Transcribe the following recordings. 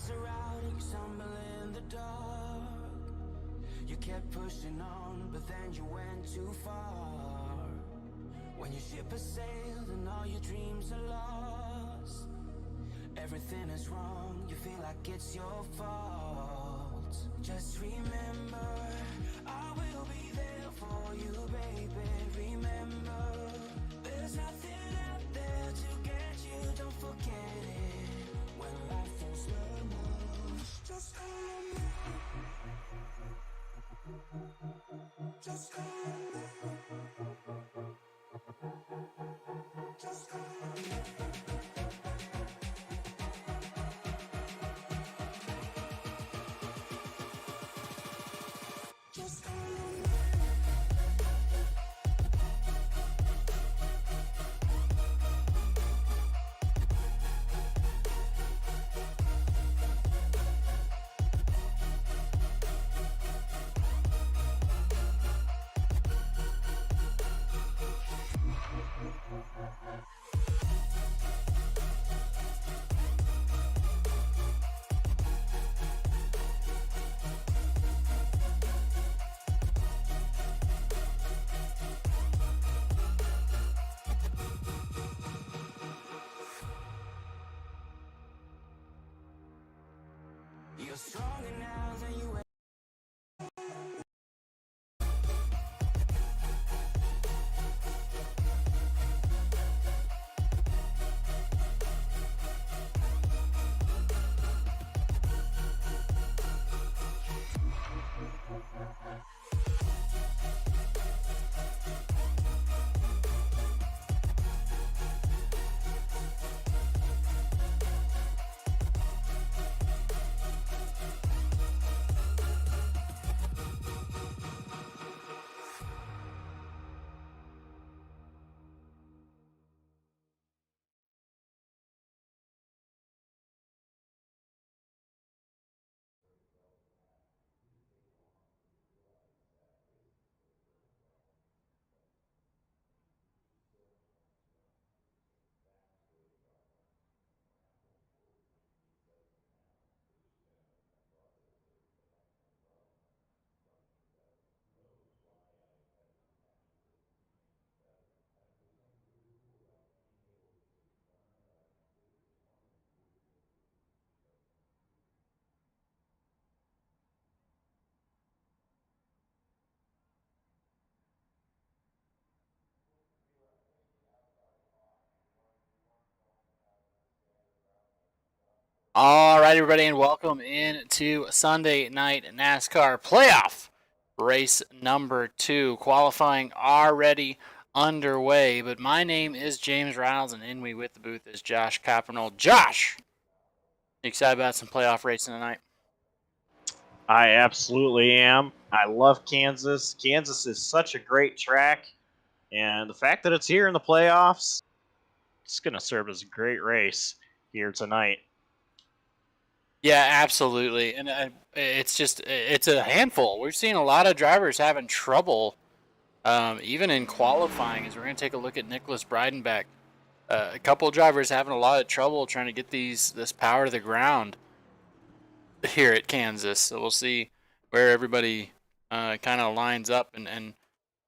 lights are out and you stumble in the dark. You kept pushing on, but then you went too far. When your ship has sailed and all your dreams are lost, everything is wrong, you feel like it's your fault. Just remember, I will be there for you, baby. Remember, there's nothing out there to get you, don't forget it. When life feels lemons, just hold me. Just hold me. Just hold me. Just hold me. You're stronger now than you ever. All right, everybody, and welcome into Sunday Night NASCAR Playoff Race number 2. Qualifying already underway, but my name is James Reynolds, and in me with the booth is Josh Coppernoll. Josh, you excited about some playoff racing tonight? I absolutely am. I love Kansas. Kansas is such a great track, and the fact that it's here in the playoffs, it's going to serve as a great race here tonight. Yeah, absolutely, and it's a handful. We've seen a lot of drivers having trouble, even in qualifying. As we're going to take a look at Nicholas Breidenbach. A couple of drivers having a lot of trouble trying to get this power to the ground here at Kansas. So we'll see where everybody kind of lines up and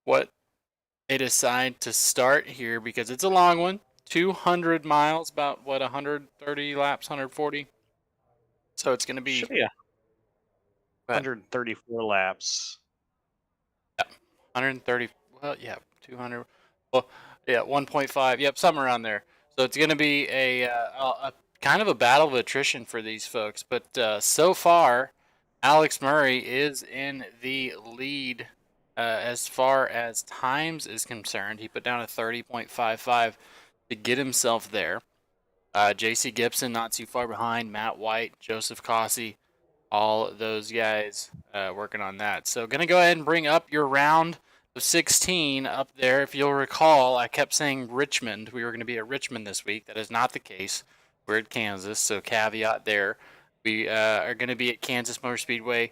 what they decide to start here, because it's a long one. 200 miles, about 130 laps, 140. So it's going to be 134 laps. Yeah, 130. Well, yeah, 200. Well, yeah, 1.5. Yep, somewhere around there. So it's going to be a kind of a battle of attrition for these folks. But so far, Alex Murray is in the lead as far as times is concerned. He put down a 30.55 to get himself there. J.C. Gibson not too far behind. Matt White, Joseph Cossey, all those guys working on that. So going to go ahead and bring up your round of 16 up there. If you'll recall, I kept saying Richmond. We were going to be at Richmond this week. That is not the case. We're at Kansas, so caveat there. We are going to be at Kansas Motor Speedway.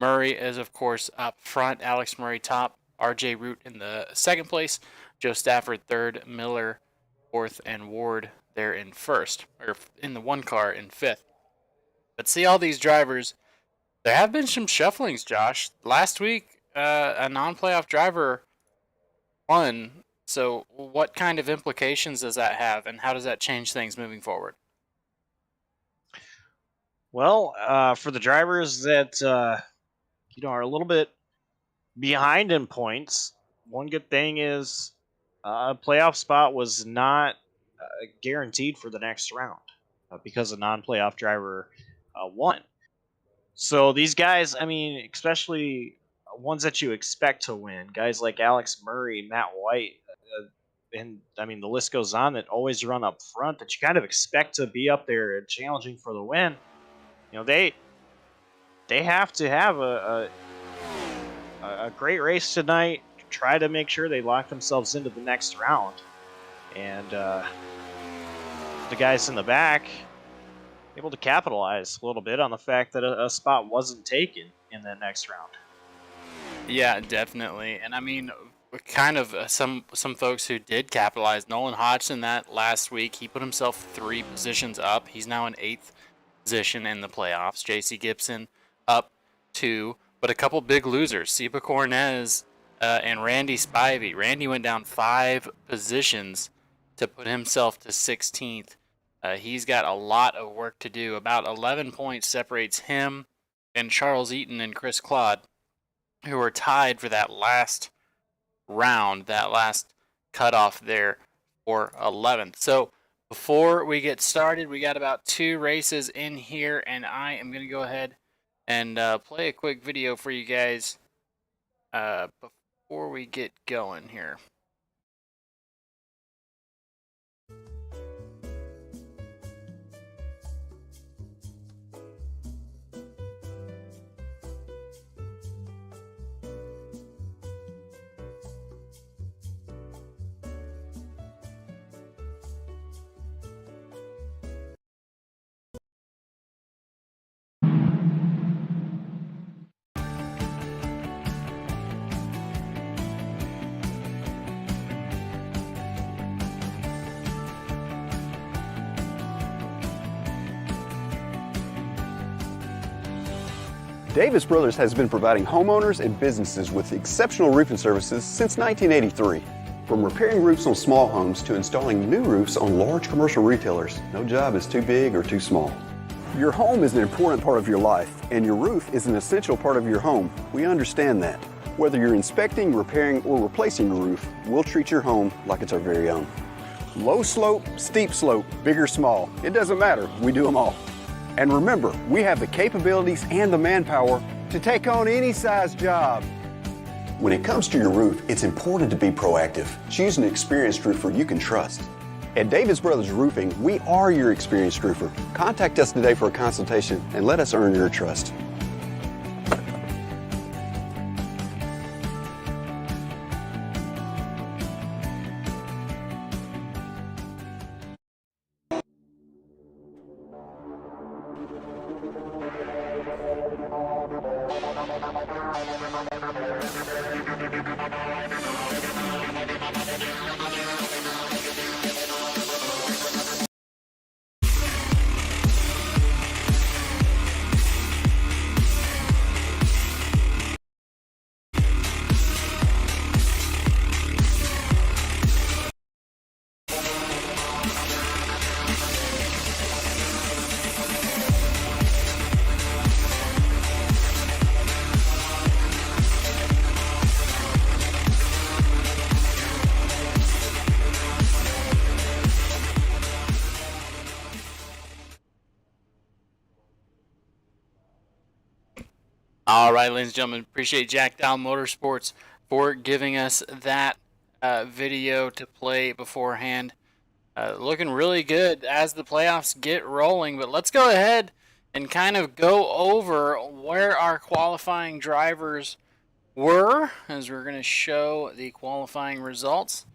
Murray is, of course, up front. Alex Murray top. R.J. Root in the second place. Joe Stafford third. Miller fourth. And Ward there in first, or in the one car in fifth. But see all these drivers, there have been some shufflings, Josh. Last week, a non-playoff driver won. So what kind of implications does that have, and how does that change things moving forward? Well, for the drivers that are a little bit behind in points, one good thing is a playoff spot was not guaranteed for the next round because a non-playoff driver won. So these guys, I mean, especially ones that you expect to win, guys like Alex Murray, Matt White, and I mean the list goes on, that always run up front, that you kind of expect to be up there and challenging for the win. You know, they have to have a great race tonight to try to make sure they lock themselves into the next round. And the guys in the back able to capitalize a little bit on the fact that a spot wasn't taken in that next round. Yeah, definitely. And I mean, kind of some folks who did capitalize. Nolan Hodgson that last week, he put himself 3 positions up. He's now in 8th position in the playoffs. JC Gibson up 2, but a couple big losers, Sipa Cornez and Randy Spivey. Randy went down 5 positions to put himself to 16th. He's got a lot of work to do. About 11 points separates him and Charles Eaton and Chris Claude, who are tied for that last round, that last cutoff there for 11th. So before we get started, we got about 2 races in here, and I am going to go ahead and play a quick video for you guys before we get going here. Davis Brothers has been providing homeowners and businesses with exceptional roofing services since 1983. From repairing roofs on small homes to installing new roofs on large commercial retailers, no job is too big or too small. Your home is an important part of your life, and your roof is an essential part of your home. We understand that. Whether you're inspecting, repairing, or replacing your roof, we'll treat your home like it's our very own. Low slope, steep slope, big or small, it doesn't matter. We do them all. And remember, we have the capabilities and the manpower to take on any size job. When it comes to your roof, it's important to be proactive. Choose an experienced roofer you can trust. At Davis Brothers Roofing, we are your experienced roofer. Contact us today for a consultation and let us earn your trust. All right, ladies and gentlemen, appreciate Jack Down Motorsports for giving us that video to play beforehand. Looking really good as the playoffs get rolling, but let's go ahead and kind of go over where our qualifying drivers were, as we're going to show the qualifying results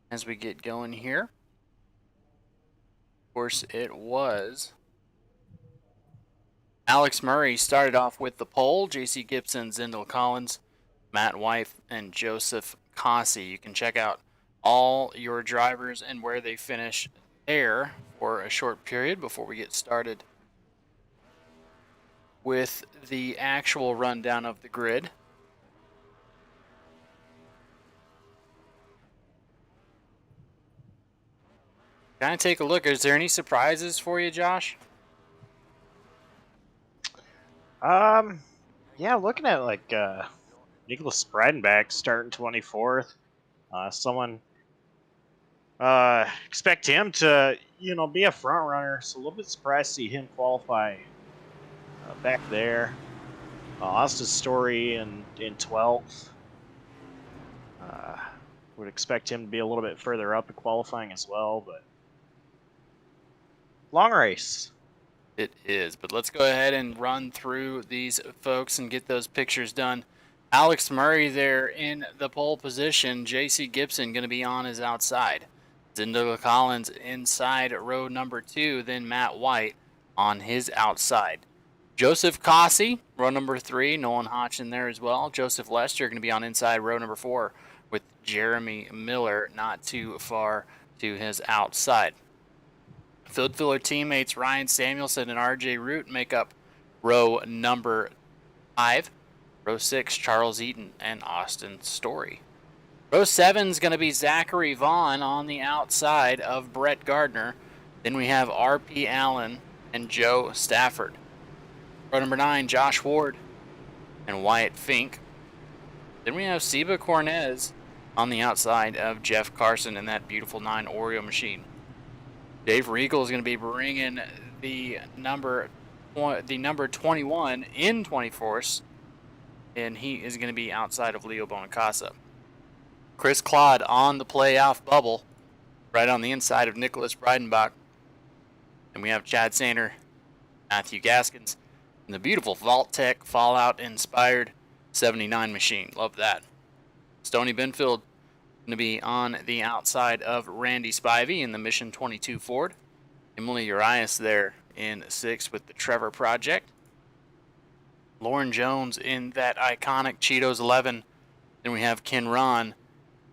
as we get going here. Of course, it was Alex Murray started off with the pole, JC Gibson, Zindel Collins, Matt White, and Joseph Cossey. You can check out all your drivers and where they finish there for a short period before we get started with the actual rundown of the grid. Kind of take a look. Is there any surprises for you, Josh? Yeah, looking at like Nicholas Breidenbach starting 24th. Someone expect him to, be a front runner. So a little bit surprised to see him qualify back there. Austin's story in 12th. Would expect him to be a little bit further up in qualifying as well, but long race. It is, but let's go ahead and run through these folks and get those pictures done. Alex Murray there in the pole position. JC Gibson going to be on his outside. Zindler Collins inside row number 2, then Matt White on his outside. Joseph Cossey, row number 3, Nolan Hodgson there as well. Joseph Lester going to be on inside row number 4 with Jeremy Miller not too far to his outside. Field filler teammates Ryan Samuelson and RJ Root make up row number 5. Row 6, Charles Eaton and Austin Story. Row 7 is going to be Zachary Vaughn on the outside of Brett Gardner. Then we have R.P. Allen and Joe Stafford. Row number 9, Josh Ward and Wyatt Fink. Then we have Seba Cornez on the outside of Jeff Carson in that beautiful 9 Oreo machine. Dave Regal is going to be bringing the number 21 in 24th, and he is going to be outside of Leo Bonacasa. Chris Claude on the playoff bubble, right on the inside of Nicholas Breidenbach. And we have Chad Sander, Matthew Gaskins, and the beautiful Vault-Tec Fallout-inspired 79 machine. Love that. Stoney Benfield going to be on the outside of Randy Spivey in the Mission 22 Ford. Emily Urias there in 6 with the Trevor Project. Lauren Jones in that iconic Cheetos 11. Then we have Ken Ron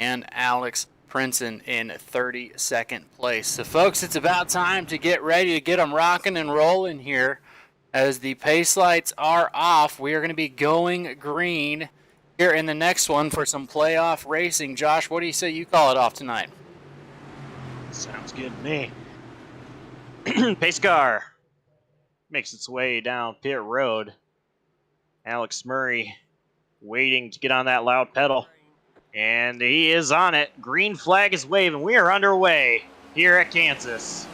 and Alex Princeton in 32nd place. So, folks, it's about time to get ready to get them rocking and rolling here. As the pace lights are off, we are going to be going green here in the next one for some playoff racing. Josh, what do you say you call it off tonight? Sounds good to me. Pace car makes its way down pit road. Alex Murray waiting to get on that loud pedal. And he is on it. Green flag is waving. We are underway here at Kansas.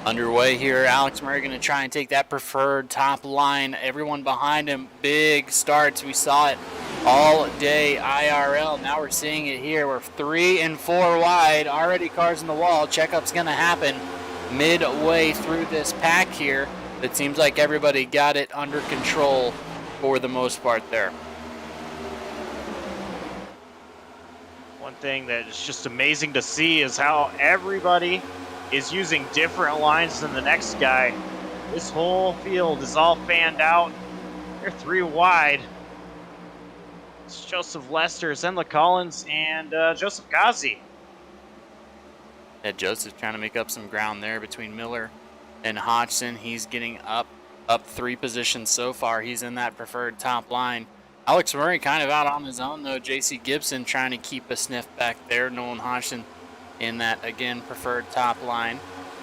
Underway here. Alex Murray going to try and take that preferred top line. Everyone behind him, big starts. We saw it all day IRL. Now we're seeing it here. We're 3 and 4 wide. Already cars in the wall. Checkup's going to happen midway through this pack here. It seems like everybody got it under control for the most part there. One thing that is just amazing to see is how everybody is using different lines than the next guy. This whole field is all fanned out. They're 3 wide. It's Joseph Lester, Zenla Collins, and Joseph Kazi. Yeah, Joseph trying to make up some ground there between Miller and Hodgson. He's getting up 3 positions so far. He's in that preferred top line. Alex Murray kind of out on his own, though. JC Gibson trying to keep a sniff back there. Nolan Hodgson in that, again, preferred top line.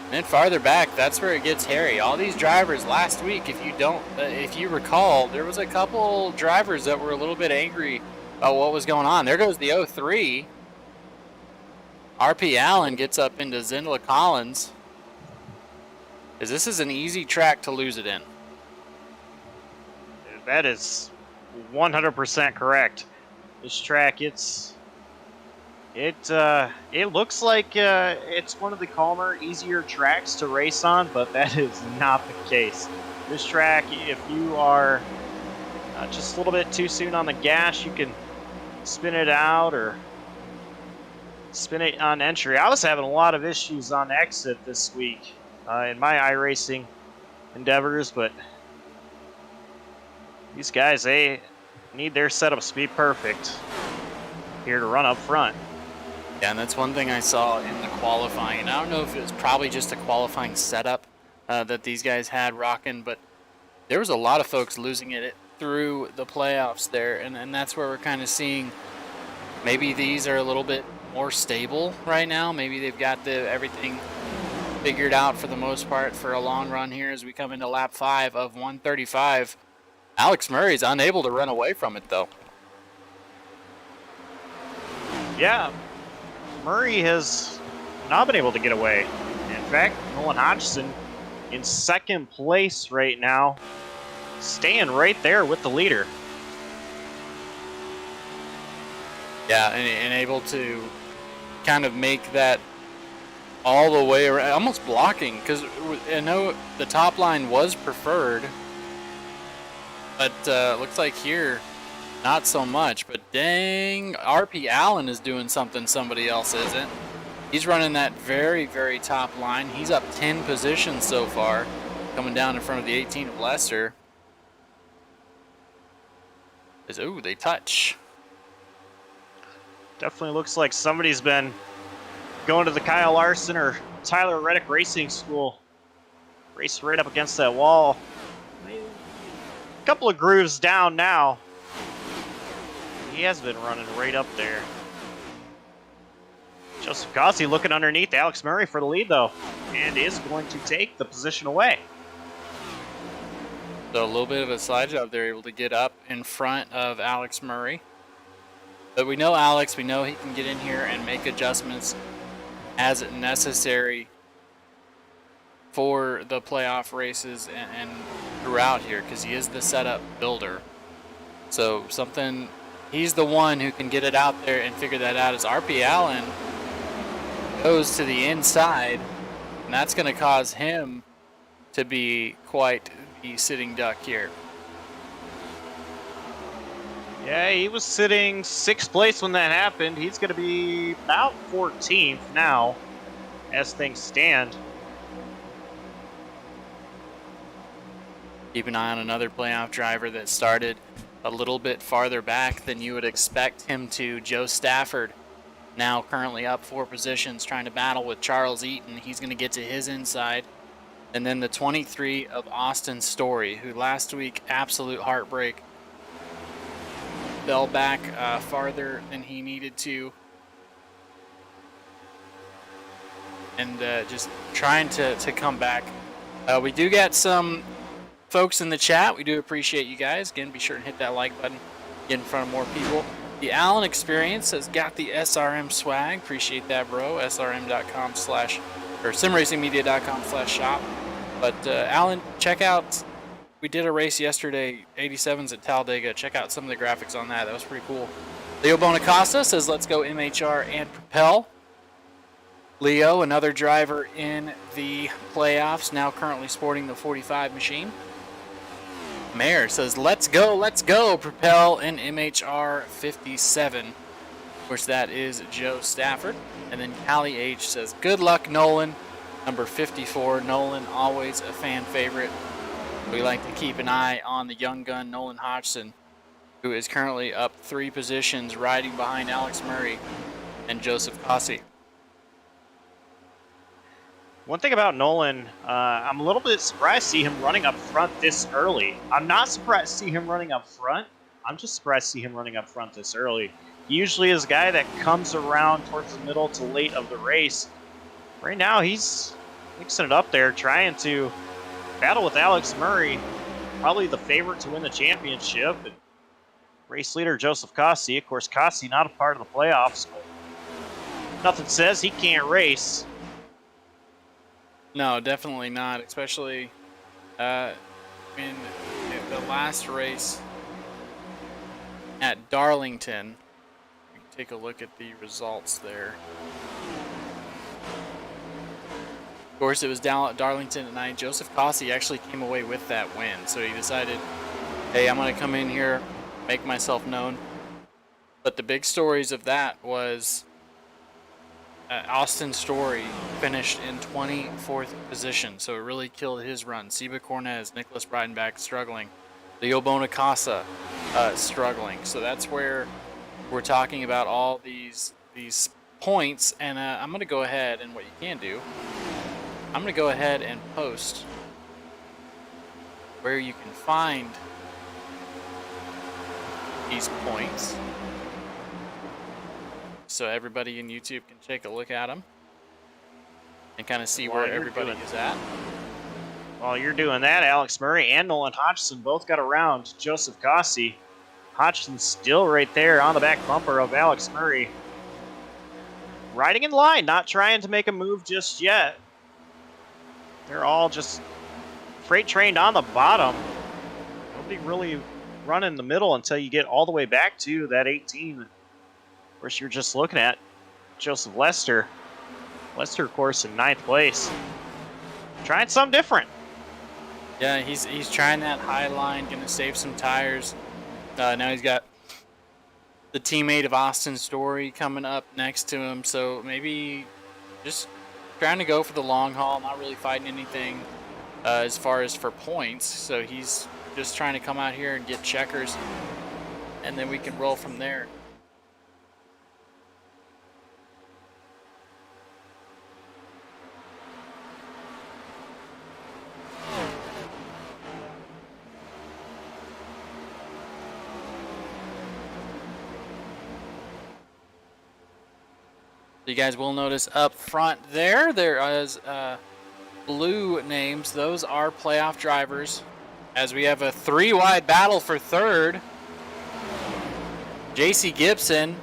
And then farther back, that's where it gets hairy. All these drivers last week, if you recall, there was a couple drivers that were a little bit angry about what was going on. There goes the 03. R.P. Allen gets up into Zindler Collins. Because this is an easy track to lose it in. That is 100% correct. This track, it looks like it's one of the calmer, easier tracks to race on, but that is not the case. This track, if you are just a little bit too soon on the gas, you can spin it out or spin it on entry. I was having a lot of issues on exit this week in my iRacing endeavors, but these guys, they need their setup to be perfect here to run up front. Yeah, and that's one thing I saw in the qualifying. And I don't know if it was probably just a qualifying setup that these guys had rocking, but there was a lot of folks losing it through the playoffs there, and that's where we're kind of seeing maybe these are a little bit more stable right now. Maybe they've got everything figured out for the most part for a long run here as we come into lap 5 of 135. Alex Murray's unable to run away from it, though. Yeah, Murray has not been able to get away. In fact, Nolan Hodgson in second place right now, staying right there with the leader. Yeah, and able to kind of make that all the way around, almost blocking, because I know the top line was preferred, but looks like here, not so much. But dang, RP Allen is doing something somebody else isn't. He's running that very, very top line. He's up 10 positions so far, coming down in front of the 18 of Lester. Ooh, they touch. Definitely looks like somebody's been going to the Kyle Larson or Tyler Reddick Racing School. Race right up against that wall. A couple of grooves down now. He has been running right up there. Joseph Gossi looking underneath Alex Murray for the lead, though, and is going to take the position away. So a little bit of a slide job. They're able to get up in front of Alex Murray. But we know Alex, we know he can get in here and make adjustments as necessary for the playoff races and throughout here, because he is the setup builder. So he's the one who can get it out there and figure that out. As RP Allen goes to the inside, and that's going to cause him to be quite the sitting duck here. Yeah, he was sitting 6th place when that happened. He's going to be about 14th now as things stand. Keep an eye on another playoff driver that started a little bit farther back than you would expect him to. Joe Stafford, now currently up 4 positions, trying to battle with Charles Eaton. He's going to get to his inside. And then the 23 of Austin Story, who last week, absolute heartbreak, fell back farther than he needed to. And just trying to come back. We do get some folks in the chat. We do appreciate you guys. Again, be sure to hit that like button. Get in front of more people. The Allen Experience has got the SRM swag. Appreciate that, bro. SRM.com/ or simracingmedia.com/shop. But Allen, check out. We did a race yesterday, 87s at Talladega. Check out some of the graphics on that. That was pretty cool. Leo Bonacasa says, let's go MHR and Propel. Leo, another driver in the playoffs, now currently sporting the 45 machine. Mayor says, let's go, Propel and MHR 57. Of course, that is Joe Stafford. And then Callie H says, good luck, Nolan. Number 54, Nolan, always a fan favorite. We like to keep an eye on the young gun, Nolan Hodgson, who is currently up 3 positions, riding behind Alex Murray and Joseph Gossi. One thing about Nolan, I'm a little bit surprised to see him running up front this early. I'm not surprised to see him running up front. I'm just surprised to see him running up front this early. He usually is a guy that comes around towards the middle to late of the race. Right now, he's mixing it up there, trying to battle with Alex Murray, probably the favorite to win the championship. And race leader Joseph Gossi, of course, Gossi not a part of the playoffs. Nothing says he can't race. No, definitely not, especially in the last race at Darlington. We can take a look at the results there. Of course, it was down at Darlington tonight. Joseph Gossi actually came away with that win, so he decided, hey, I'm going to come in here, make myself known. But the big stories of that was Austin Story finished in 24th position, so it really killed his run. Seba Cornez, Nicholas Breidenbach struggling. Leo Bonacasa struggling. So that's where we're talking about all these points, and I'm going to go ahead, and what you can do I'm going to go ahead and post where you can find these points so everybody in YouTube can take a look at them and kind of see where everybody is at. While you're doing that, Alex Murray and Nolan Hodgson both got around Joseph Cossey. Hodgson's still right there on the back bumper of Alex Murray. Riding in line, not trying to make a move just yet. They're all just freight trained on the bottom. Nobody really running the middle until you get all the way back to that 18. Of course, you're just looking at Joseph Lester. Lester, of course, in 9th place. Trying something different. Yeah, he's trying that high line, gonna save some tires. Now he's got the teammate of Austin Story coming up next to him, so maybe just trying to go for the long haul, not really fighting anything as far as for points. So he's just trying to come out here and get checkers, and then we can roll from there. You guys will notice up front there is blue names. Those are playoff drivers. As we have a 3-wide battle for third. JC Gibson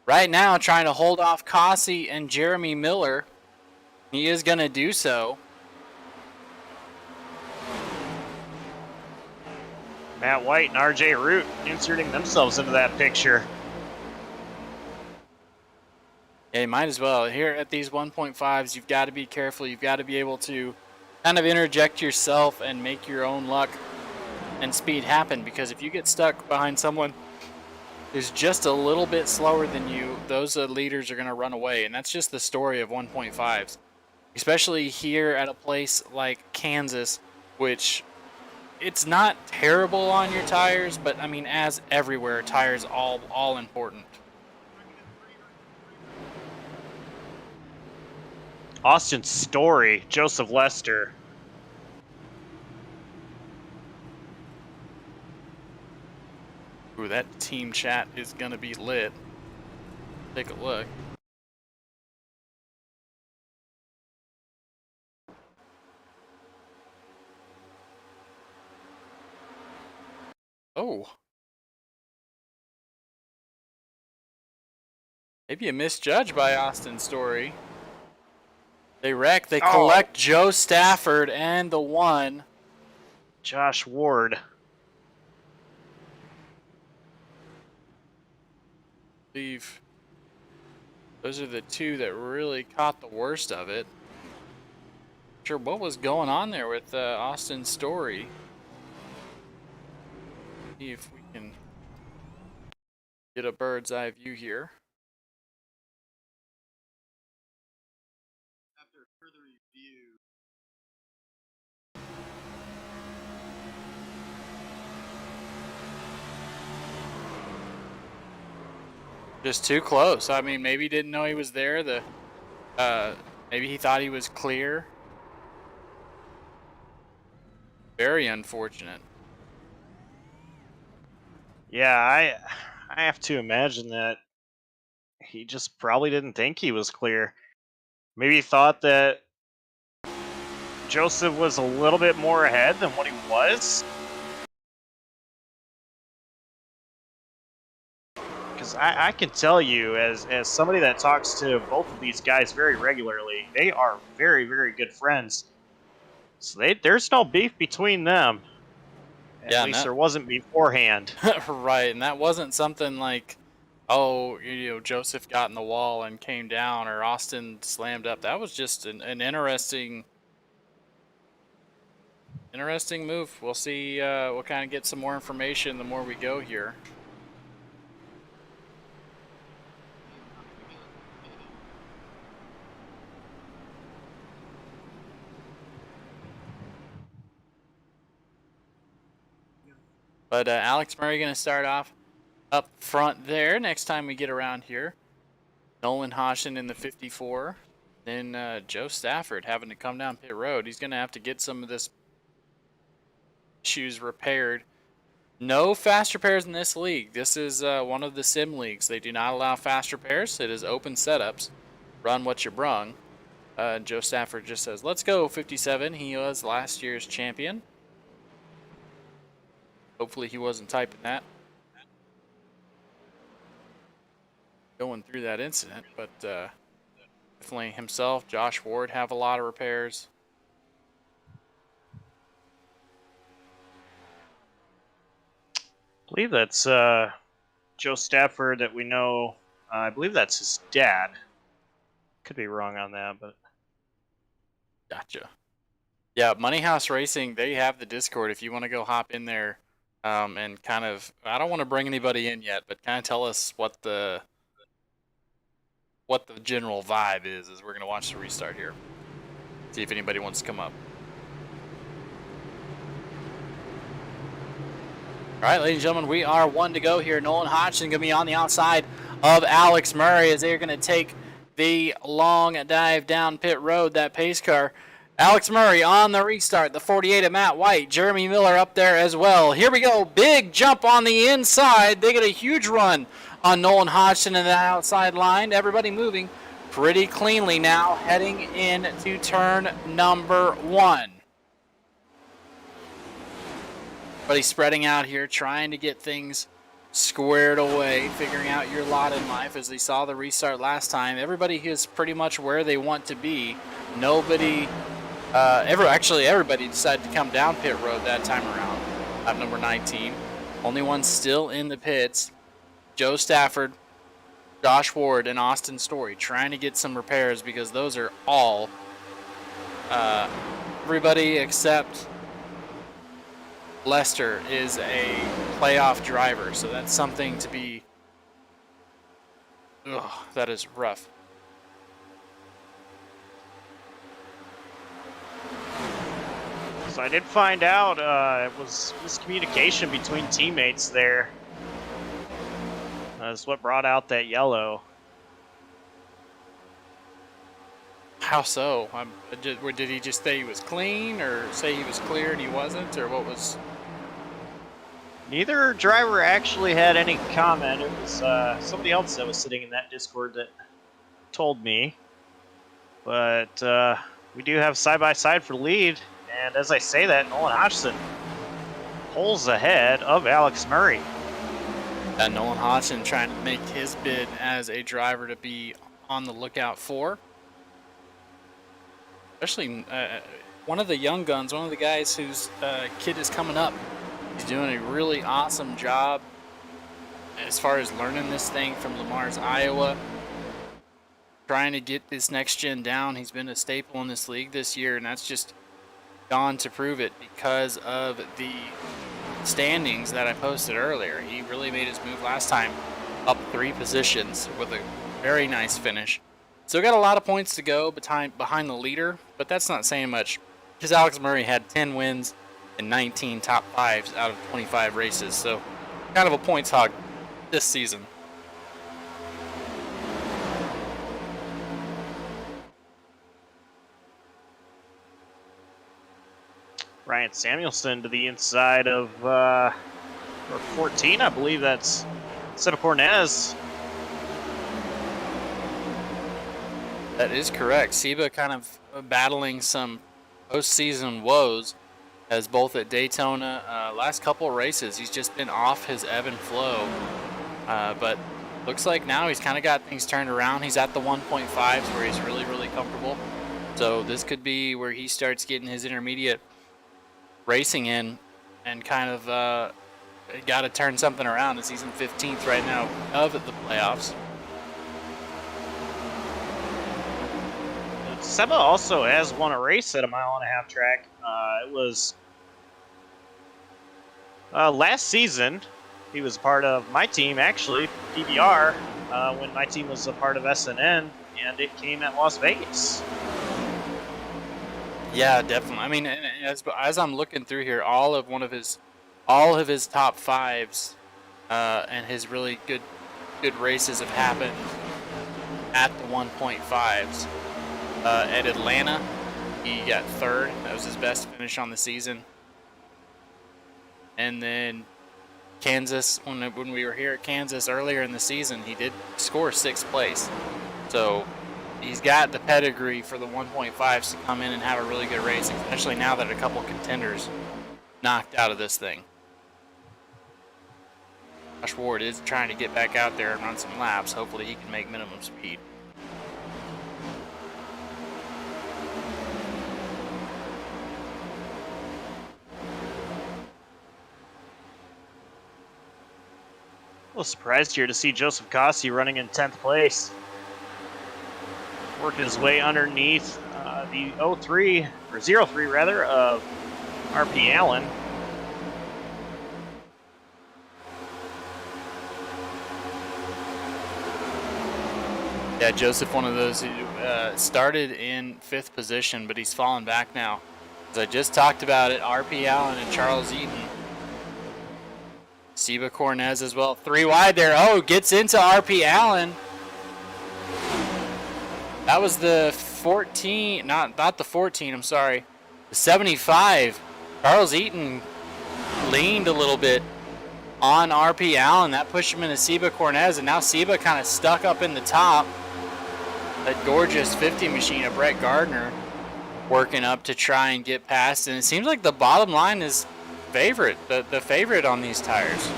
right now trying to hold off Cossey and Jeremy Miller. He is going to do so. Matt White and RJ Root inserting themselves into that picture. Yeah, you might as well. Here at these 1.5s, you've got to be careful. You've got to be able to kind of interject yourself and make your own luck and speed happen, because if you get stuck behind someone who's just a little bit slower than you, those leaders are going to run away, and that's just the story of 1.5s, especially here at a place like Kansas, which it's not terrible on your tires, but I mean, as everywhere, tires all important. Austin Story, Joseph Lester. Ooh, that team chat is gonna be lit. Take a look. Oh. Maybe a misjudge by Austin Story. They wreck. They collect Joe Stafford and the 1. Josh Ward. I believe those are the 2 that really caught the worst of it. Not sure what was going on there with Austin Story. See if we can get a bird's eye view here. Just too close. I mean, maybe he didn't know he was there. Maybe he thought he was clear. Very unfortunate. Yeah, I have to imagine that he just probably didn't think he was clear. Maybe he thought that Joseph was a little bit more ahead than what he was. Because I can tell you, as somebody that talks to both of these guys very regularly, they are very, very good friends. So there's no beef between them. At least there wasn't beforehand. Right, and that wasn't something like, oh, Joseph got in the wall and came down, or Austin slammed up. That was just an interesting move. We'll see. We'll kind of get some more information the more we go here. But Alex Murray going to start off up front there next time we get around here. Nolan Hodgson in the 54. Then Joe Stafford having to come down pit road. He's going to have to get some of this issues repaired. No fast repairs in this league. This is one of the sim leagues. They do not allow fast repairs. It is open setups. Run what you brung. Joe Stafford just says, let's go, 57. He was last year's champion. Hopefully he wasn't typing that. Going through that incident, but definitely himself, Josh Ward have a lot of repairs. I believe that's Joe Stafford that we know. I believe that's his dad. Could be wrong on that, but Gotcha. Yeah, Money House Racing, they have the Discord if you want to go hop in there and kind of, I don't want to bring anybody in yet, but kind of tell us what the general vibe is as we're going to watch the restart here. See if anybody wants to come up. All right, ladies and gentlemen, we are one to go here. Nolan Hodgson going to be on the outside of Alex Murray as they're going to take the long dive down pit road, that pace car. Alex Murray on the restart, the 48 of Matt White. Jeremy Miller up there as well. Here we go, big jump on the inside. They get a huge run on Nolan Hodgson in that outside line. Everybody moving pretty cleanly now, heading into turn number 1. Everybody spreading out here, trying to get things squared away, figuring out your lot in life. As they saw the restart last time, everybody is pretty much where they want to be. Nobody, everybody decided to come down pit road that time around. Lap number 19. Only one still in the pits. Joe Stafford, Josh Ward, and Austin Story trying to get some repairs because those are all everybody except Lester is a playoff driver, so that's something to be. That is rough. so I did find out it was miscommunication between teammates there. That's what brought out that yellow. How so? Did he just say he was clean, or say he was clear and he wasn't, or what was? Neither driver actually had any comment. It was somebody else that was sitting in that Discord that told me. But we do have side-by-side for lead. And as I say that, Nolan Hodgson pulls ahead of Alex Murray. And Nolan Hodgson trying to make his bid as a driver to be on the lookout for. Especially one of the young guns, one of the guys whose kid is coming up. He's doing a really awesome job as far as learning this thing from Lamar's Iowa. Trying to get this next gen down. He's been a staple in this league this year, and that's just gone to prove it because of the standings that I posted earlier. He really made his move last time, up 3 positions with a very nice finish. Still got a lot of points to go behind the leader, but that's not saying much because Alex Murray had 10 wins and 19 top 5s out of 25 races, so kind of a points hog this season. Ryan Samuelson to the inside of 14, I believe that's Seba Cornez. That is correct. Seba kind of battling some postseason woes as both at Daytona, last couple of races, he's just been off his ebb and flow. But looks like now he's kind of got things turned around. He's at the 1.5s where he's really, really comfortable. So this could be where he starts getting his intermediate racing in and kind of got to turn something around as he's in 15th right now of the playoffs. Seba also has won a race at a 1.5 mile track. It was last season. He was part of my team, actually, DBR, when my team was a part of SNN, and it came at Las Vegas. Yeah, definitely. I mean, as I'm looking through here, all of his top 5s and his really good races have happened at the 1.5s. at Atlanta. He got third. That was his best finish on the season. And then Kansas, when we were here at Kansas earlier in the season, he did score 6th place. So he's got the pedigree for the 1.5s to come in and have a really good race, especially now that a couple contenders knocked out of this thing. Josh Ward is trying to get back out there and run some laps. Hopefully he can make minimum speed. A little surprised here to see Joseph Cossey running in 10th place. Working his way underneath the 03, or 03 rather, of RP Allen. Yeah, Joseph, one of those who started in 5th position, but he's fallen back now. As I just talked about it, RP Allen and Charles Eaton. Seba Cornez as well. 3 wide there. Oh, gets into RP Allen. That was the 14, not the 14, I'm sorry. The 75. Charles Eaton leaned a little bit on RP Allen. That pushed him into Seba Cornez, and now Seba kind of stuck up in the top. That gorgeous 50 machine of Brett Gardner working up to try and get past, and it seems like the bottom line is favorite, the favorite on these tires.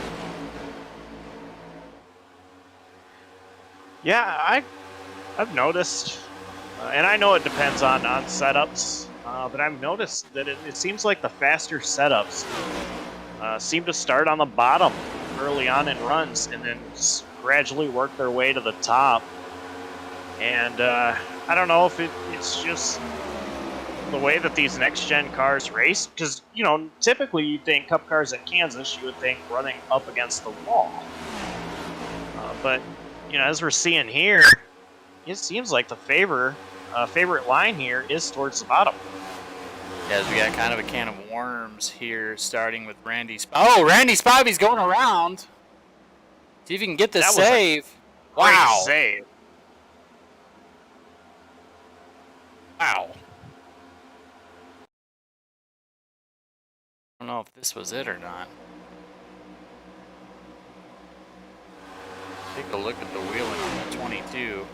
Yeah, I've noticed, and I know it depends on setups, but I've noticed that it seems like the faster setups seem to start on the bottom early on in runs and then just gradually work their way to the top. And I don't know if it's just the way that these next-gen cars race, because, you know, typically you think Cup cars at Kansas, you would think running up against the wall. But, you know, as we're seeing here, it seems like the favorite line here is towards the bottom. Yeah, we got kind of a can of worms here, starting with Randy Oh, Randy Spivey's going around. See if he can get the save. Wow. Great save. Wow. I don't know if this was it or not. Take a look at the wheeling on the 22.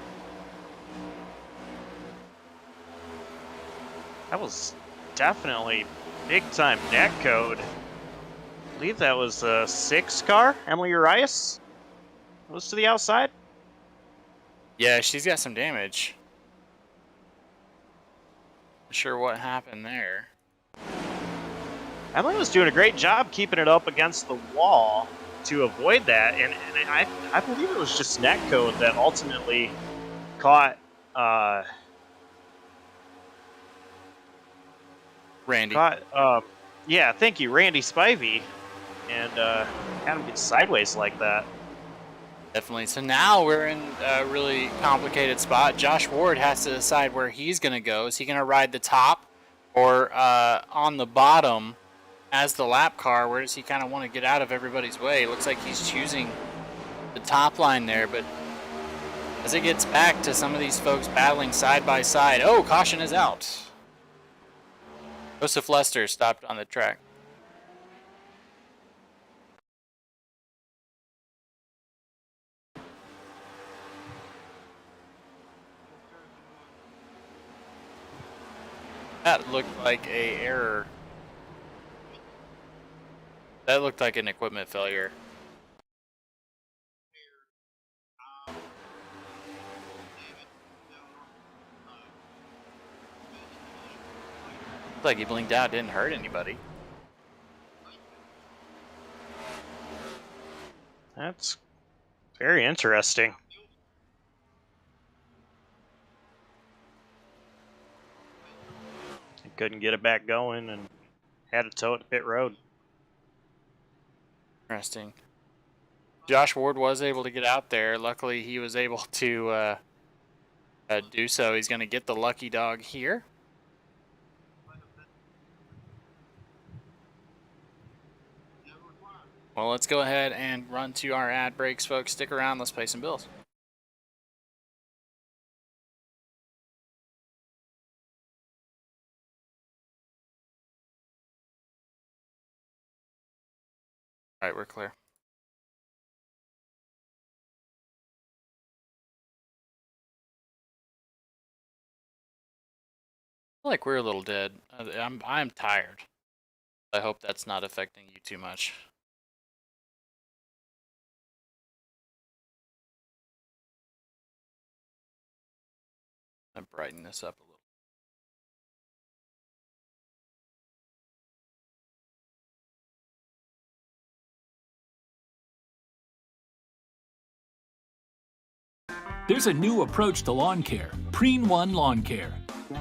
That was definitely big time net code. I believe that was a 6 car. Emily Urias was to the outside. Yeah, she's got some damage. Not sure what happened there. Emily was doing a great job keeping it up against the wall to avoid that, and I believe it was just netcode that ultimately caught Randy. Yeah, thank you, Randy Spivey, and had him get sideways like that. Definitely. So now we're in a really complicated spot. Josh Ward has to decide where he's going to go. Is he going to ride the top or on the bottom as the lap car? Where does he kind of want to get out of everybody's way? It looks like he's choosing the top line there, but as it gets back to some of these folks battling side by side, oh, caution is out. Joseph Lester stopped on the track. That looked like a error. That looked like an equipment failure. Looked like he blinked out, didn't hurt anybody. That's very interesting. He couldn't get it back going and had to tow it to pit road. Interesting. Josh Ward was able to get out there. Luckily, he was able to do so. He's going to get the lucky dog here. Well, let's go ahead and run to our ad breaks, folks. Stick around. Let's pay some bills. All right, we're clear. I feel like we're a little dead. I'm tired. I hope that's not affecting you too much. I'm brighten this up a little. There's a new approach to lawn care, Preen 1 Lawn Care.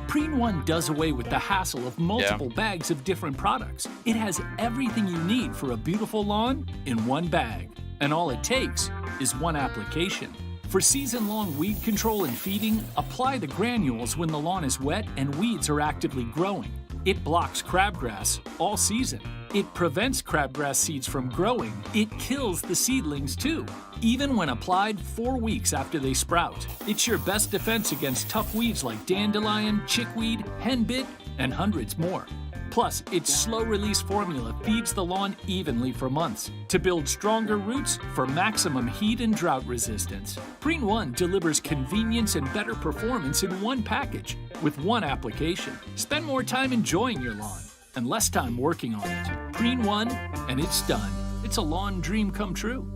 Preen 1 does away with the hassle of multiple bags of different products. It has everything you need for a beautiful lawn in one bag. And all it takes is one application. For season-long weed control and feeding, apply the granules when the lawn is wet and weeds are actively growing. It blocks crabgrass all season. It prevents crabgrass seeds from growing. It kills the seedlings too, even when applied 4 weeks after they sprout. It's your best defense against tough weeds like dandelion, chickweed, henbit, and hundreds more. Plus, its slow-release formula feeds the lawn evenly for months to build stronger roots for maximum heat and drought resistance. Preen 1 delivers convenience and better performance in one package with one application. Spend more time enjoying your lawn and less time working on it. Preen 1, and it's done. It's a lawn dream come true.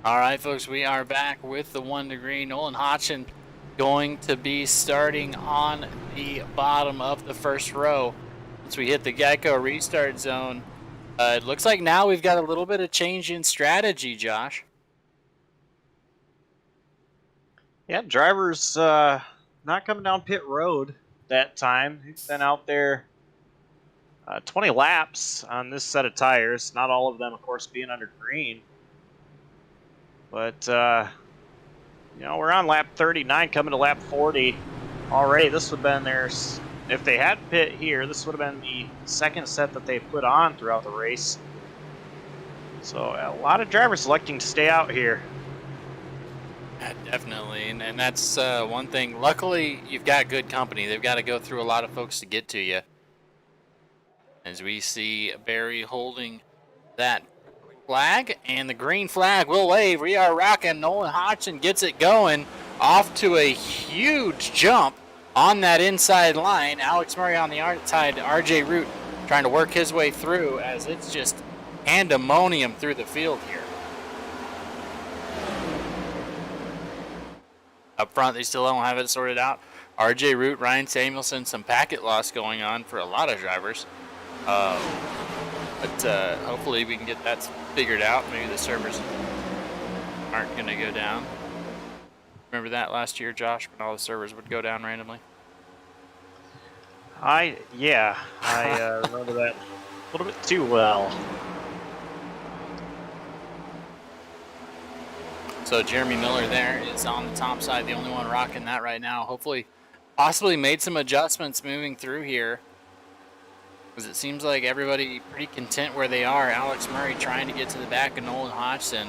All right, folks, we are back with the 1 degree. Nolan Hodgson going to be starting on the bottom of the first row. Once we hit the Geico restart zone, it looks like now we've got a little bit of change in strategy, Josh. Yeah, drivers not coming down pit road that time. He's been out there 20 laps on this set of tires. Not all of them, of course, being under green. But, you know, we're on lap 39, coming to lap 40 already. This would have been theirs. If they had pit here, this would have been the second set that they put on throughout the race. So a lot of drivers electing to stay out here. Yeah, definitely, and that's one thing. Luckily, you've got good company. They've got to go through a lot of folks to get to you. As we see Barry holding that flag, and the green flag will wave. We are rocking. Nolan Hodgson gets it going off to a huge jump on that inside line. Alex Murray on the outside. RJ Root trying to work his way through as it's just pandemonium through the field here. Up front, they still don't have it sorted out. RJ Root, Ryan Samuelson, some packet loss going on for a lot of drivers. But hopefully we can get that figured out. Maybe the servers aren't going to go down. Remember that last year, Josh, when all the servers would go down randomly? I remember that a little bit too well. So Jeremy Miller there is on the top side, the only one rocking that right now. Hopefully, possibly made some adjustments moving through here, because it seems like everybody pretty content where they are. Alex Murray trying to get to the back of Nolan Hodgson.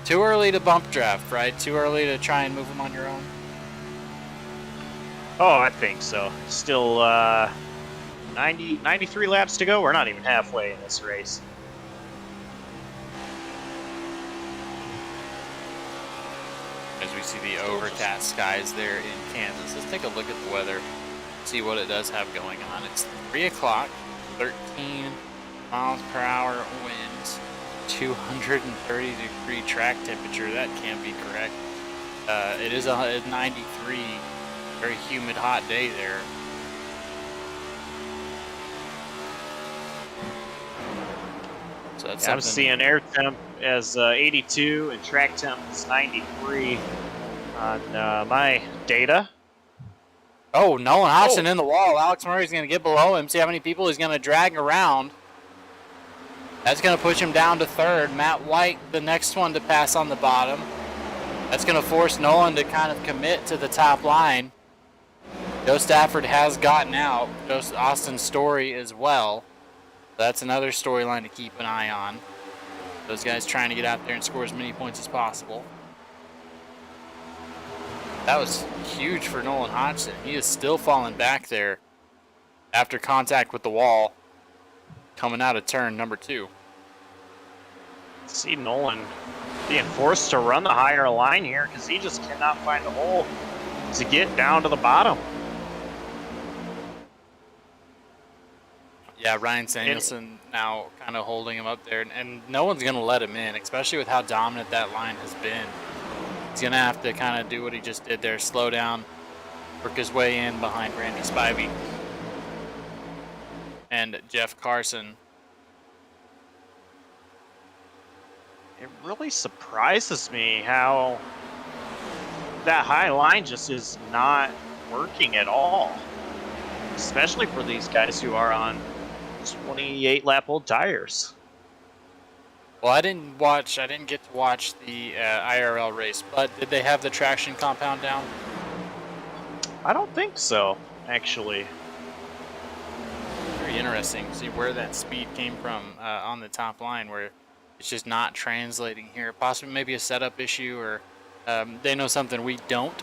Too early to bump draft, right? Too early to try and move them on your own. Oh, I think so. Still 93 laps to go. We're not even halfway in this race. As we see the overcast skies there in Kansas. Let's take a look at the weather, see what it does have going on. It's 3 o'clock, 13 miles per hour winds, 230 degree track temperature. That can't be correct. It is a 93, very humid, hot day there. So that's I'm something. seeing air temp as 82 and track temp is 93 on my data. Oh, Nolan Hodgson in the wall. Alex Murray's going to get below him. See how many people he's going to drag around. That's going to push him down to third. Matt White, the next one to pass on the bottom. That's going to force Nolan to kind of commit to the top line. Joe Stafford has gotten out. Austin Story as well. That's another storyline to keep an eye on. Those guys trying to get out there and score as many points as possible. That was huge for Nolan Hodgson. He is still falling back there after contact with the wall coming out of turn number 2. See Nolan being forced to run the higher line here because he just cannot find a hole to get down to the bottom. Yeah, Ryan Samuelson now kind of holding him up there, and no one's going to let him in, especially with how dominant that line has been. He's going to have to kind of do what he just did there, slow down, work his way in behind Randy Spivey and Jeff Carson. It really surprises me how that high line just is not working at all, especially for these guys who are on 28-lap-old tires. Well, I didn't get to watch the IRL race, but did they have the traction compound down? I don't think so, actually. Very interesting. See where that speed came from on the top line, where it's just not translating here. Possibly maybe a setup issue, or they know something we don't.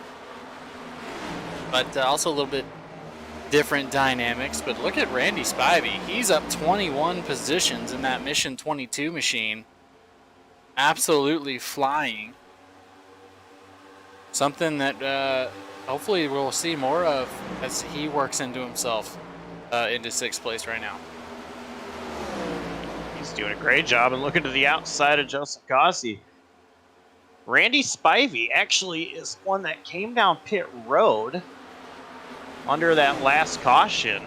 But also a little bit different dynamics. But look at Randy Spivey. He's up 21 positions in that Mission 22 machine. Absolutely flying. Something that hopefully we'll see more of as he works into himself into 6th place right now. He's doing a great job, and looking to the outside of Joseph Gossi. Randy Spivey actually is one that came down pit road under that last caution.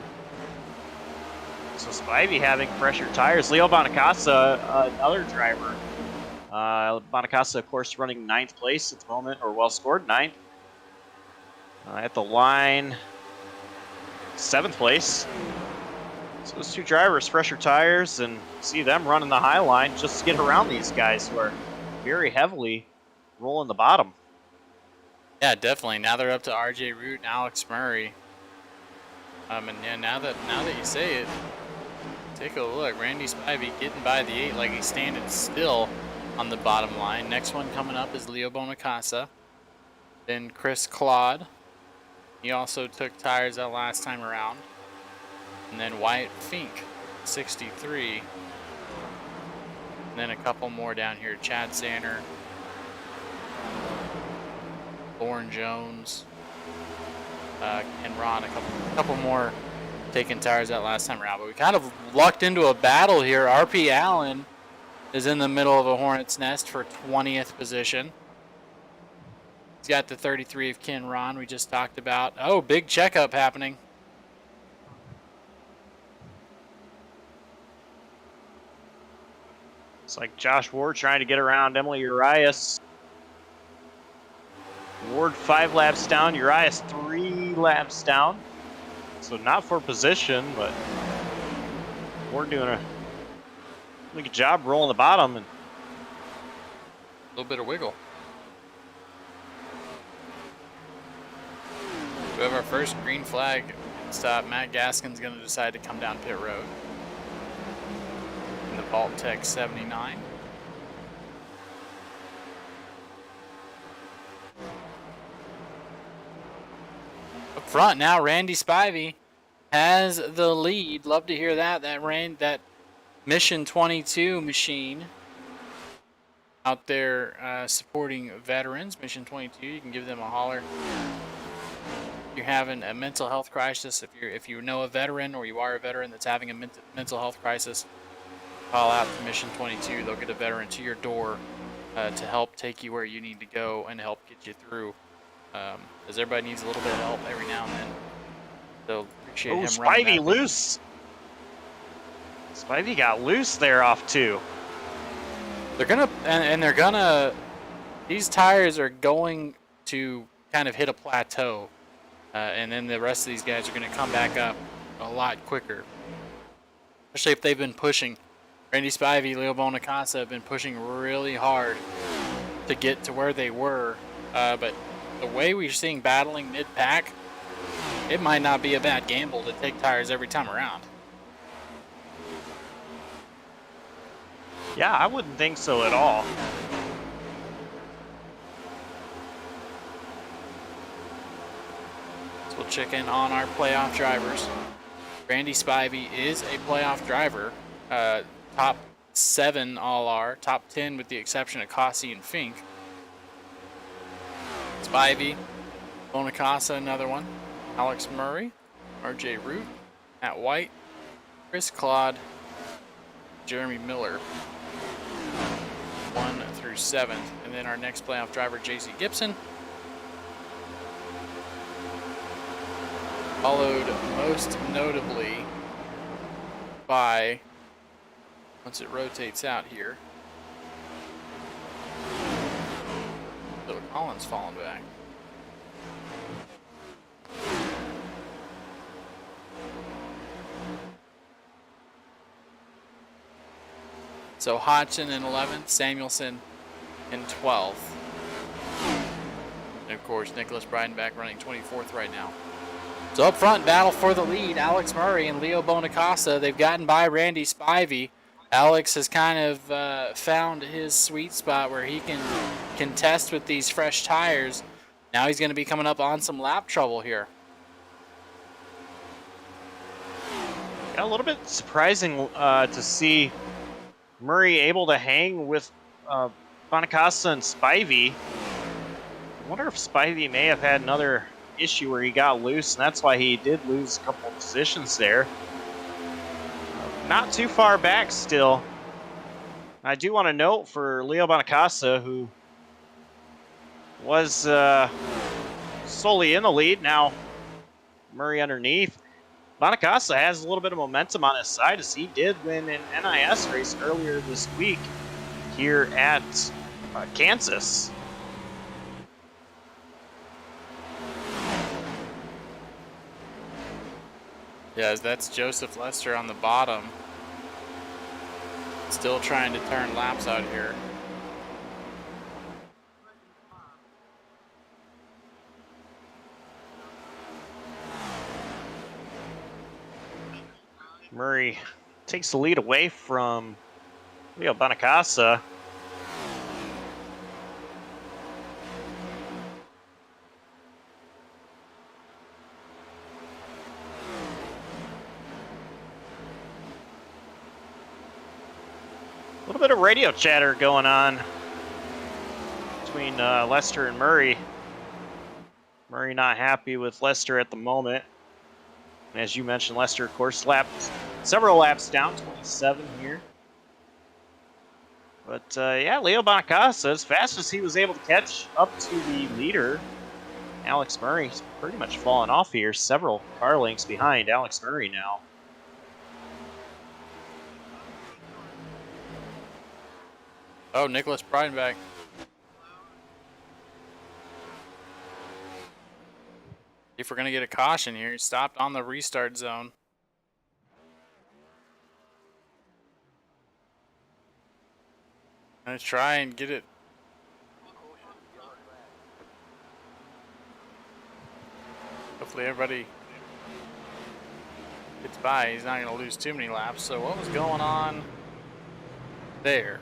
So Spivey having fresher tires. Leo Bonacasa, another driver. Bonacasa, of course, running 9th place at the moment, or well scored 9th. At the line, 7th place. So those two drivers, fresher tires, and see them running the high line just to get around these guys who are very heavily rolling the bottom. Yeah, definitely. Now they're up to RJ Root and Alex Murray. And yeah, now that you say it, take a look. Randy Spivey getting by the 8 like he's standing still on the bottom line. Next one coming up is Leo Bonacasa. Then Chris Claude. He also took tires that last time around. And then Wyatt Fink, 63. And then a couple more down here. Chad Zanner. Lauren Jones. And Ron, a couple more taking tires that last time around. But we kind of lucked into a battle here. RP Allen is in the middle of a hornet's nest for 20th position. He's got the 33 of Ken Ron we just talked about. Oh, big checkup happening. It's like Josh Ward trying to get around Emily Urias. Ward 5 laps down, Urias 3 laps down. So not for position, but Ward doing a really good job rolling the bottom. And A little bit of wiggle. We have our first green flag stop. Matt Gaskin's going to decide to come down pit road. In the Vault Tech 79. front now. Randy Spivey has the lead. Love to hear that. That Mission 22 machine out there supporting veterans. Mission 22, you can give them a holler. If you're having a mental health crisis, if you know a veteran or you are a veteran that's having a mental health crisis, call out to Mission 22. They'll get a veteran to your door to help take you where you need to go and help get you through. As everybody needs a little bit of help every now and then. So appreciate him running Spivey that loose. Spivey got loose there off 2. They're gonna, these tires are going to kind of hit a plateau, and then the rest of these guys are gonna come back up a lot quicker. Especially if they've been pushing. Randy Spivey, Leo Bonacasa have been pushing really hard to get to where they were, but the way we're seeing battling mid-pack, it might not be a bad gamble to take tires every time around. Yeah, I wouldn't think so at all. So we'll check in on our playoff drivers. Randy Spivey is a playoff driver. Top 7 all are. Top 10 with the exception of Cossey and Fink. Spivey, Bonacasa, another one. Alex Murray, RJ Root, Matt White, Chris Claude, Jeremy Miller, 1 through 7th. And then our next playoff driver, JC Gibson. Followed most notably by, once it rotates out here, Little Collins falling back. So Hodgson in 11th, Samuelson in 12th. And of course, Nicholas Breidenbach running 24th right now. So up front, battle for the lead, Alex Murray and Leo Bonacasa. They've gotten by Randy Spivey. Alex has kind of found his sweet spot where he can contest with these fresh tires. Now he's going to be coming up on some lap trouble here. Yeah, a little bit surprising to see Murray able to hang with Bonacasa and Spivey. I wonder if Spivey may have had another issue where he got loose, and that's why he did lose a couple of positions there. Not too far back still. I do want to note for Leo Bonacasa, who was solely in the lead, now Murray underneath. Bonacasa has a little bit of momentum on his side, as he did win an NIS race earlier this week here at Kansas. Yeah, that's Joseph Lester on the bottom. Still trying to turn laps out here. Murray takes the lead away from Leo Bonacasa. A little bit of radio chatter going on between Lester and Murray. Murray not happy with Lester at the moment. And as you mentioned, Lester, of course, lapped several laps down, 27 here. But yeah, Leo Bonacasa, as fast as he was able to catch up to the leader, Alex Murray's pretty much fallen off here. Several car lengths behind Alex Murray now. Oh, Nicholas Breidenbach. If we're going to get a caution here, he stopped on the restart zone. I'm going to try and get it. Hopefully everybody gets by. He's not going to lose too many laps. So what was going on there?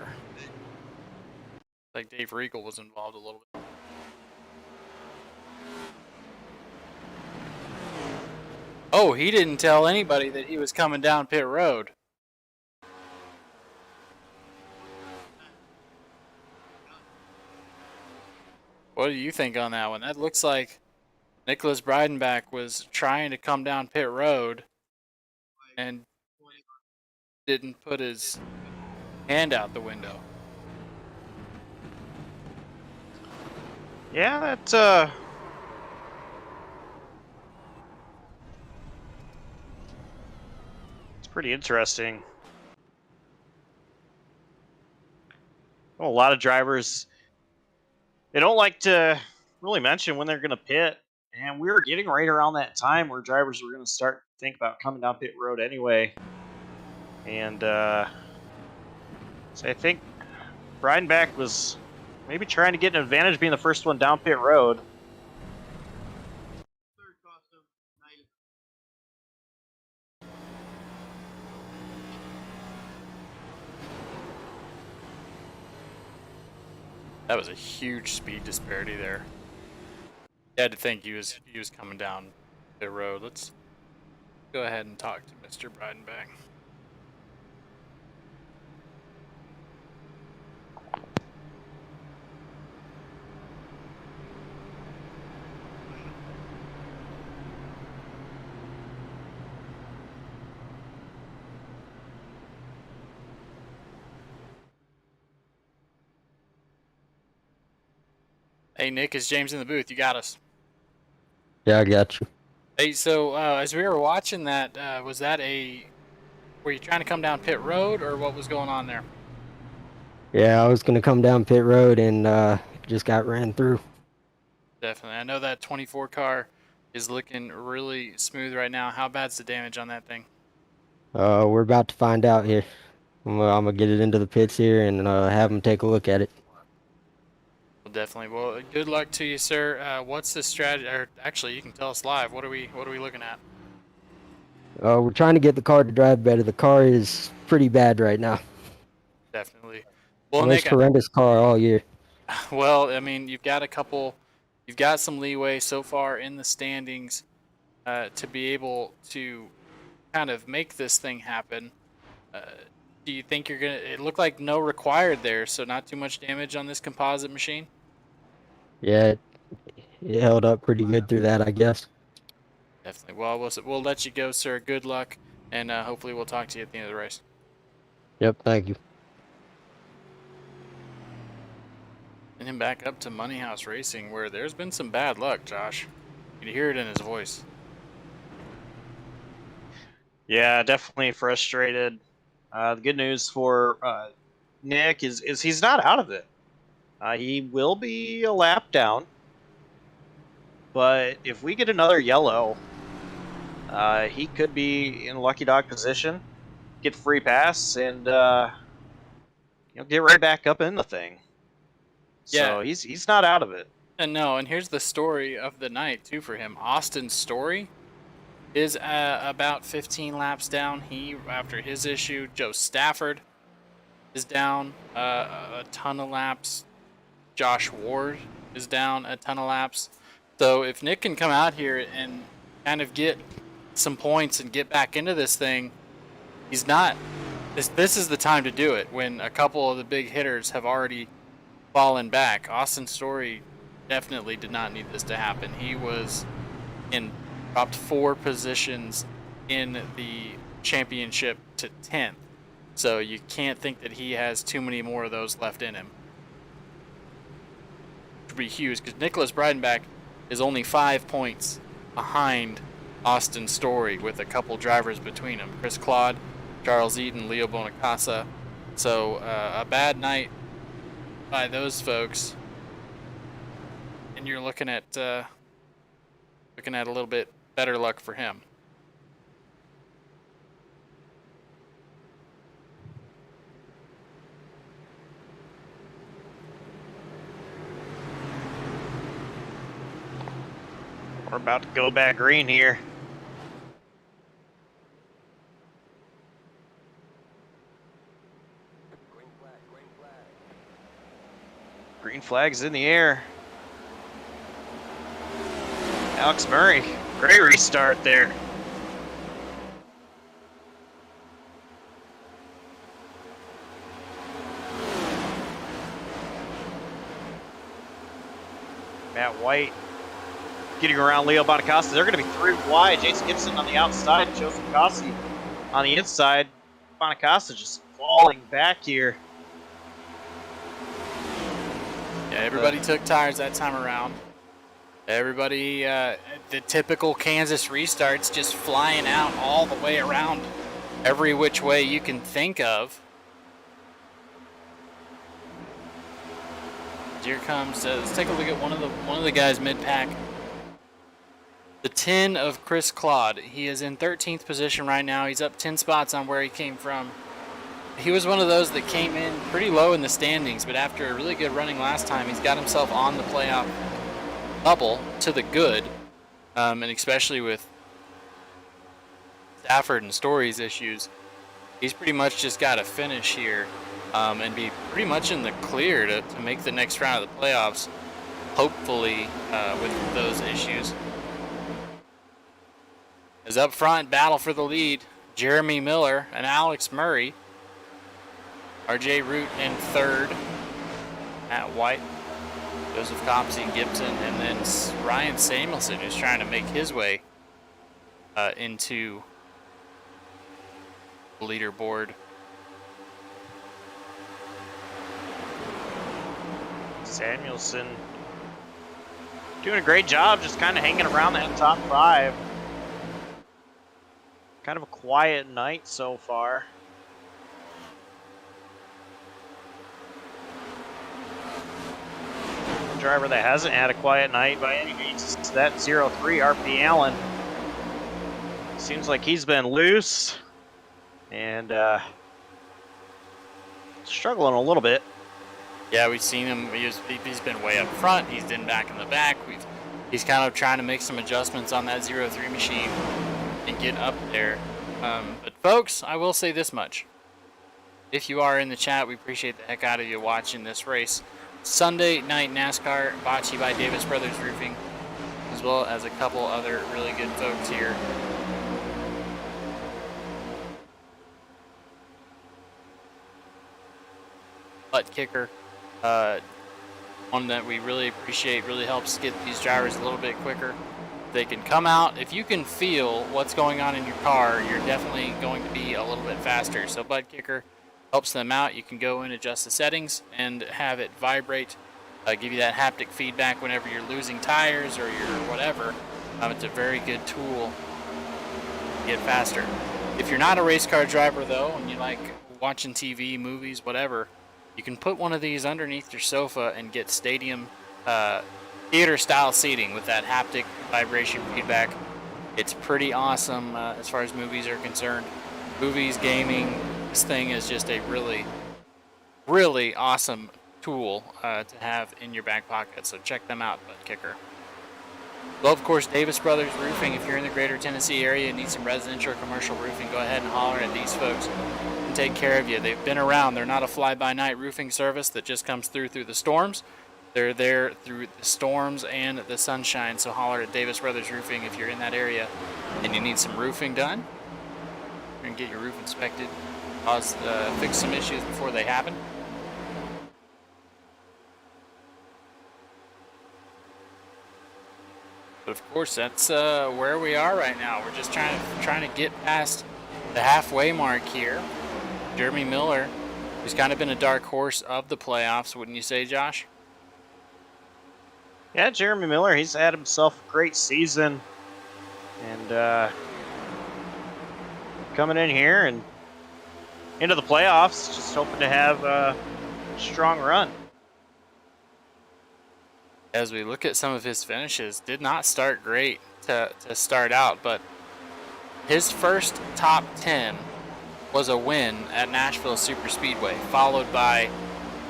Like Dave Riegel was involved a little bit. Oh, he didn't tell anybody that he was coming down pit road. What do you think on that one? That looks like Nicholas Breidenbach was trying to come down pit road and didn't put his hand out the window. Yeah, that's it's pretty interesting. Well, a lot of drivers, they don't like to really mention when they're going to pit, and we were getting right around that time where drivers were going to start to think about coming down pit road anyway. And so I think Breidenbach was maybe trying to get an advantage being the first one down pit road. That was a huge speed disparity there. I had to think he was coming down the road. Let's go ahead and talk to Mr. Breidenbach. Hey, Nick, it's James in the booth. You got us. Yeah, I got you. Hey, so as we were watching that, was that were you trying to come down pit road, or what was going on there? Yeah, I was gonna come down pit road and just got ran through. Definitely. I know that 24 car is looking really smooth right now. How bad's the damage on that thing? We're about to find out here. I'm gonna get it into the pits here and have them take a look at it. Well, definitely. Well, good luck to you, sir. What's the strategy? Or actually, you can tell us live. What are we looking at? We're trying to get the car to drive better. The car is pretty bad right now. Definitely. Well, Most Nick, horrendous car all year. well, I mean, you've got some leeway so far in the standings to be able to kind of make this thing happen. Do you think you're gonna? It looked like no required there, so not too much damage on this composite machine. Yeah, it held up pretty good through that, I guess. Definitely. Well, we'll let you go, sir. Good luck, and hopefully we'll talk to you at the end of the race. Yep, thank you. And then back up to Money House Racing, where there's been some bad luck, Josh. You can hear it in his voice. Yeah, definitely frustrated. The good news for Nick is he's not out of it. He will be a lap down, but if we get another yellow, he could be in lucky dog position, get free pass, and get right back up in the thing. So Yeah. he's not out of it. And no, and here's the story of the night too for him. Austin's story is about 15 laps down. After his issue, Joe Stafford is down a ton of laps. Josh Ward is down a ton of laps. So if Nick can come out here and kind of get some points and get back into this thing, he's not. This is the time to do it when a couple of the big hitters have already fallen back. Austin Story definitely did not need this to happen. He was dropped 4 positions in the championship to 10th. So you can't think that he has too many more of those left in him. Which would be huge because Nicholas Breidenbach is only 5 points behind Austin Story with a couple drivers between them. Chris Claude, Charles Eaton, Leo Bonacasa. So a bad night by those folks. And you're looking at a little bit better luck for him. We're about to go back green here. Green flag's in the air. Alex Murray, great restart there. Matt White getting around Leo Bonacasa. They're going to be 3 wide. Jason Gibson on the outside, Joseph Cossi on the inside. Bonacasa just falling back here. Yeah, everybody took tires that time around. Everybody, the typical Kansas restarts, just flying out all the way around, every which way you can think of. Here comes. Let's take a look at one of the guys mid-pack. The 10 of Chris Claude. He is in 13th position right now. He's up 10 spots on where he came from. He was one of those that came in pretty low in the standings, but after a really good running last time, he's got himself on the playoff bubble to the good, and especially with Stafford and Story's issues, he's pretty much just got to finish here and be pretty much in the clear to make the next round of the playoffs, hopefully with those issues. As up front, battle for the lead, Jeremy Miller and Alex Murray. RJ Root in third, Matt White, Joseph Copsey, Gibson, and then Ryan Samuelson, who's trying to make his way into the leaderboard. Samuelson doing a great job, just kind of hanging around that top 5. Kind of a quiet night so far. Driver that hasn't had a quiet night by any means is that 03 RP Allen. Seems like he's been loose and struggling a little bit. Yeah, we've seen him. He's been way up front. He's been back in the back. He's kind of trying to make some adjustments on that 03 machine and get up there. But folks, I will say this much. If you are in the chat, we appreciate the heck out of you watching this race. Sunday night NASCAR, brought to you by Davis Brothers Roofing, as well as a couple other really good folks here. Buttkicker, one that we really appreciate, really helps get these drivers a little bit quicker. They can come out. If you can feel what's going on in your car, you're definitely going to be a little bit faster. So Buttkicker helps them out. You can go and adjust the settings and have it vibrate, give you that haptic feedback whenever you're losing tires or you're whatever. It's a very good tool to get faster. If you're not a race car driver though, and you like watching TV, movies, whatever, you can put one of these underneath your sofa and get stadium theater style seating with that haptic vibration feedback. It's pretty awesome as far as movies are concerned. Movies, gaming, this thing is just a really, really awesome tool to have in your back pocket. So check them out, Buttkicker. Well, of course, Davis Brothers Roofing. If you're in the greater Tennessee area and need some residential or commercial roofing, go ahead and holler at these folks and take care of you. They've been around. They're not a fly-by-night roofing service that just comes through the storms. They're there through the storms and the sunshine. So holler at Davis Brothers Roofing if you're in that area and you need some roofing done. And get your roof inspected, fix some issues before they happen. But of course, that's where we are right now. We're just trying to get past the halfway mark here. Jeremy Miller, who's kind of been a dark horse of the playoffs, wouldn't you say, Josh? Yeah, Jeremy Miller, he's had himself a great season, and coming in here and into the playoffs, just hoping to have a strong run. As we look at some of his finishes, did not start great to start out, but his first top 10 was a win at Nashville Super Speedway, followed by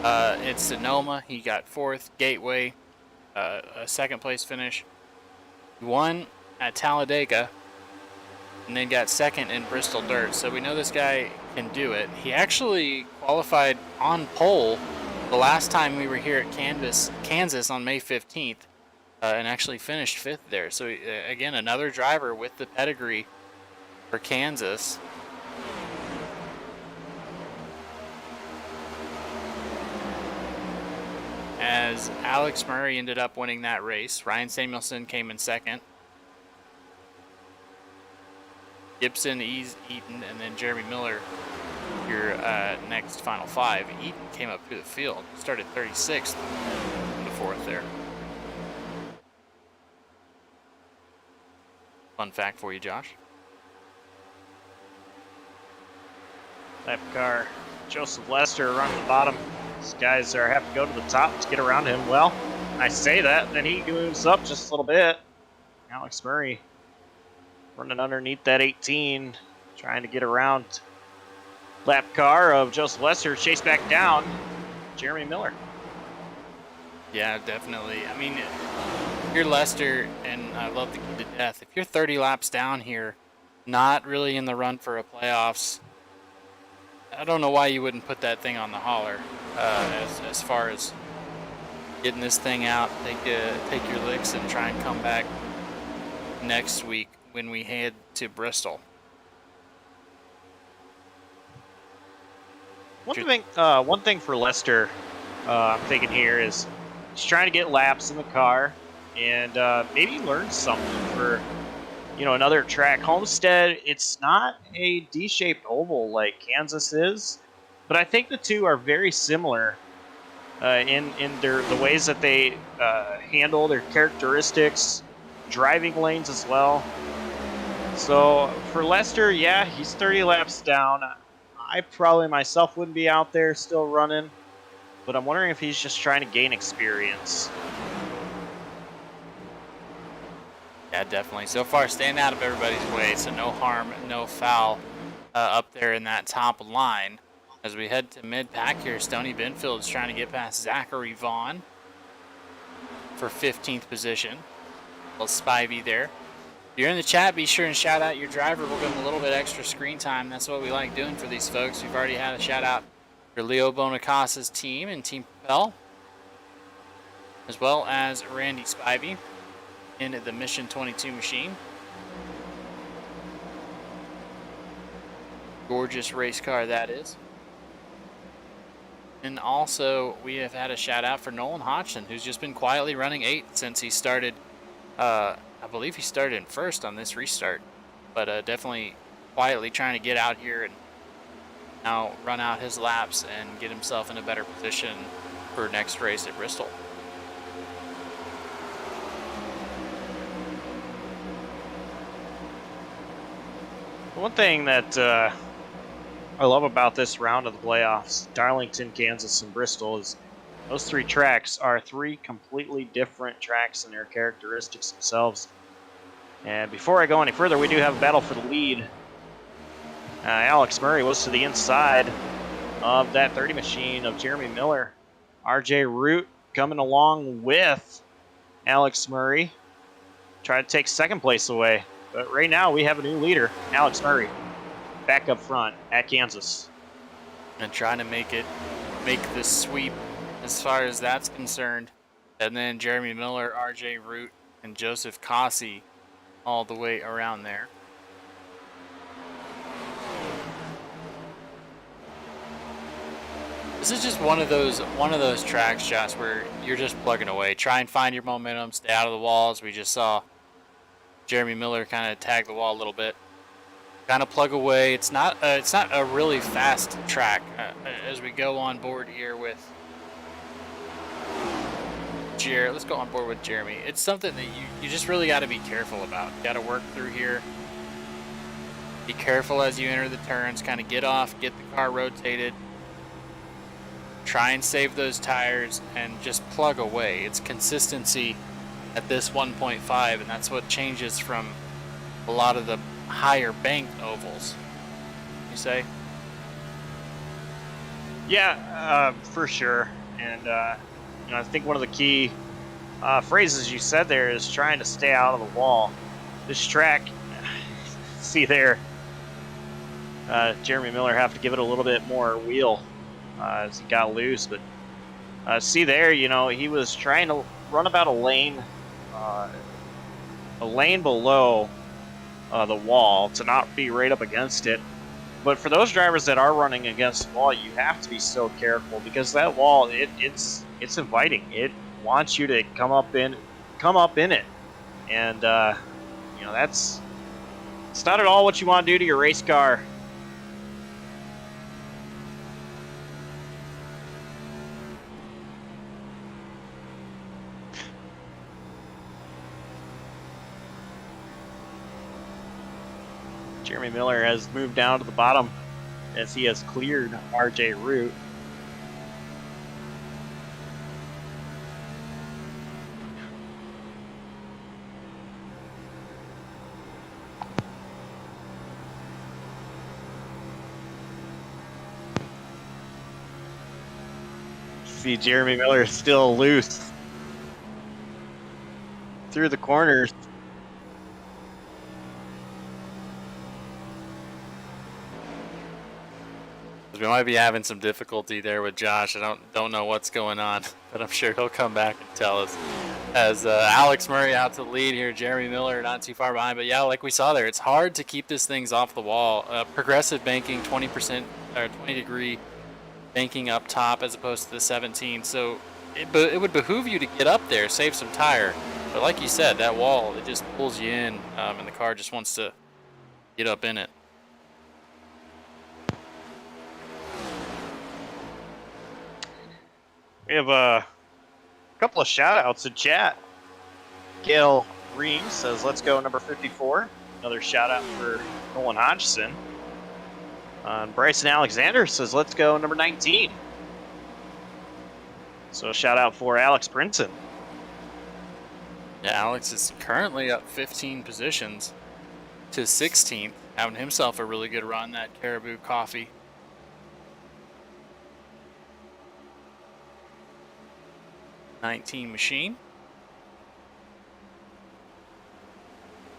at Sonoma. He got 4th, Gateway, a 2nd place finish. He won at Talladega, and then got 2nd in Bristol Dirt. So we know this guy can do it. He actually qualified on pole the last time we were here at Kansas on May 15th, and actually finished 5th there. So again, another driver with the pedigree for Kansas. as Alex Murray ended up winning that race. Ryan Samuelson came in second. Gibson, Eaton, and then Jeremy Miller, your next final five. Eaton came up through the field, started 36th in the fourth there. Fun fact for you, Josh. Lap car, Joseph Lester running the bottom. These guys have to go to the top to get around him. Well, I say that, then he moves up just a little bit. Alex Murray running underneath that 18, trying to get around lap car of Joseph Lester, chase back down Jeremy Miller. Yeah, definitely. I mean, if you're Lester, and I love the kid to death, if you're 30 laps down here, not really in the run for a playoffs, I don't know why you wouldn't put that thing on the hauler as far as getting this thing out, take your licks and try and come back next week when we head to Bristol. One thing for Lester, I'm thinking here is he's trying to get laps in the car and maybe learn something for another track. Homestead, it's not a D-shaped oval like Kansas is, but I think the two are very similar in the ways that they handle their characteristics, driving lanes as well. So for Lester, yeah, he's 30 laps down. I probably myself wouldn't be out there still running, but I'm wondering if he's just trying to gain experience. Yeah, definitely. So far, staying out of everybody's way, so no harm, no foul up there in that top line. As we head to mid-pack here, Stoney Benfield's trying to get past Zachary Vaughn for 15th position. Little Spivey there. If you're in the chat, be sure and shout out your driver. We'll give them a little bit extra screen time. That's what we like doing for these folks. We've already had a shout out for Leo Bonacasa's team and Team Propel, as well as Randy Spivey in the Mission 22 machine. Gorgeous race car that is. And also, we have had a shout out for Nolan Hodgson, who's just been quietly running 8th since he started. I believe he started in first on this restart, but definitely quietly trying to get out here and now run out his laps and get himself in a better position for next race at Bristol. One thing that I love about this round of the playoffs, Darlington, Kansas, and Bristol, is those three tracks are three completely different tracks in their characteristics themselves. And before I go any further, we do have a battle for the lead. Alex Murray was to the inside of that 30 machine of Jeremy Miller. RJ Root coming along with Alex Murray, trying to take second place away. But right now we have a new leader, Alex Murray, back up front at Kansas. And trying to make the sweep as far as that's concerned. And then Jeremy Miller, RJ Root, and Joseph Cossey all the way around there. This is just one of those tracks, Josh, where you're just plugging away. Try and find your momentum, stay out of the walls. We just saw Jeremy Miller kind of tag the wall a little bit. Kind of plug away. It's not a really fast track as we go on board here with Jeremy. Let's go on board with Jeremy. It's something that you just really got to be careful about. You got to work through here. Be careful as you enter the turns. Kind of get off, get the car rotated. Try and save those tires and just plug away. It's consistency at this 1.5, and that's what changes from a lot of the higher banked ovals. You say? Yeah, for sure. And I think one of the key phrases you said there is trying to stay out of the wall. This track, see there, Jeremy Miller have to give it a little bit more wheel as he got loose. But see there, he was trying to run about a lane below the wall to not be right up against it. But for those drivers that are running against the wall, you have to be so careful because that wall, it's inviting. It wants you to come up in it, and you know it's not at all what you want to do to your race car. Jeremy Miller has moved down to the bottom as he has cleared RJ Root. See Jeremy Miller still loose through the corners. We might be having some difficulty there with Josh. I don't know what's going on, but I'm sure he'll come back and tell us. As Alex Murray out to the lead here, Jeremy Miller not too far behind. But yeah, like we saw there, it's hard to keep these things off the wall. Progressive banking, 20% or 20-degree banking up top as opposed to the 17. So it would behoove you to get up there, save some tire. But like you said, that wall, it just pulls you in, and the car just wants to get up in it. We have a couple of shout-outs in chat. Gail Ream says, let's go number 54. Another shout-out for Nolan Hodgson. Bryson Alexander says, let's go number 19. So a shout-out for Alex Brinson. Yeah, Alex is currently up 15 positions to 16th, having himself a really good run, that Caribou Coffee. '19 machine.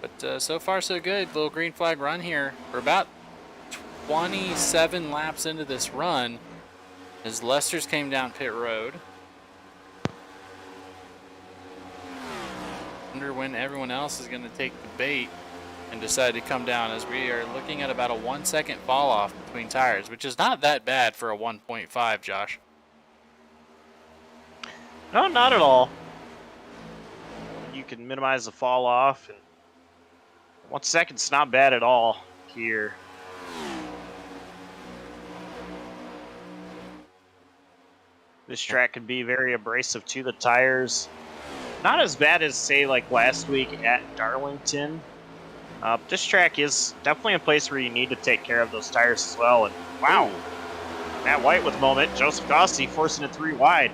But so far so good. Little green flag run here. We're about 27 laps into this run as Lester's came down pit road. Wonder when everyone else is going to take the bait and decide to come down, as we are looking at about a 1 second fall off between tires, which is not that bad for a 1.5, Josh. No, not at all. You can minimize the fall off. And 1 second's not bad at all here. This track can be very abrasive to the tires. Not as bad as, say, like last week at Darlington. This track is definitely a place where you need to take care of those tires as well. And wow, Matt White with a moment. Joseph Gossi forcing it 3 wide.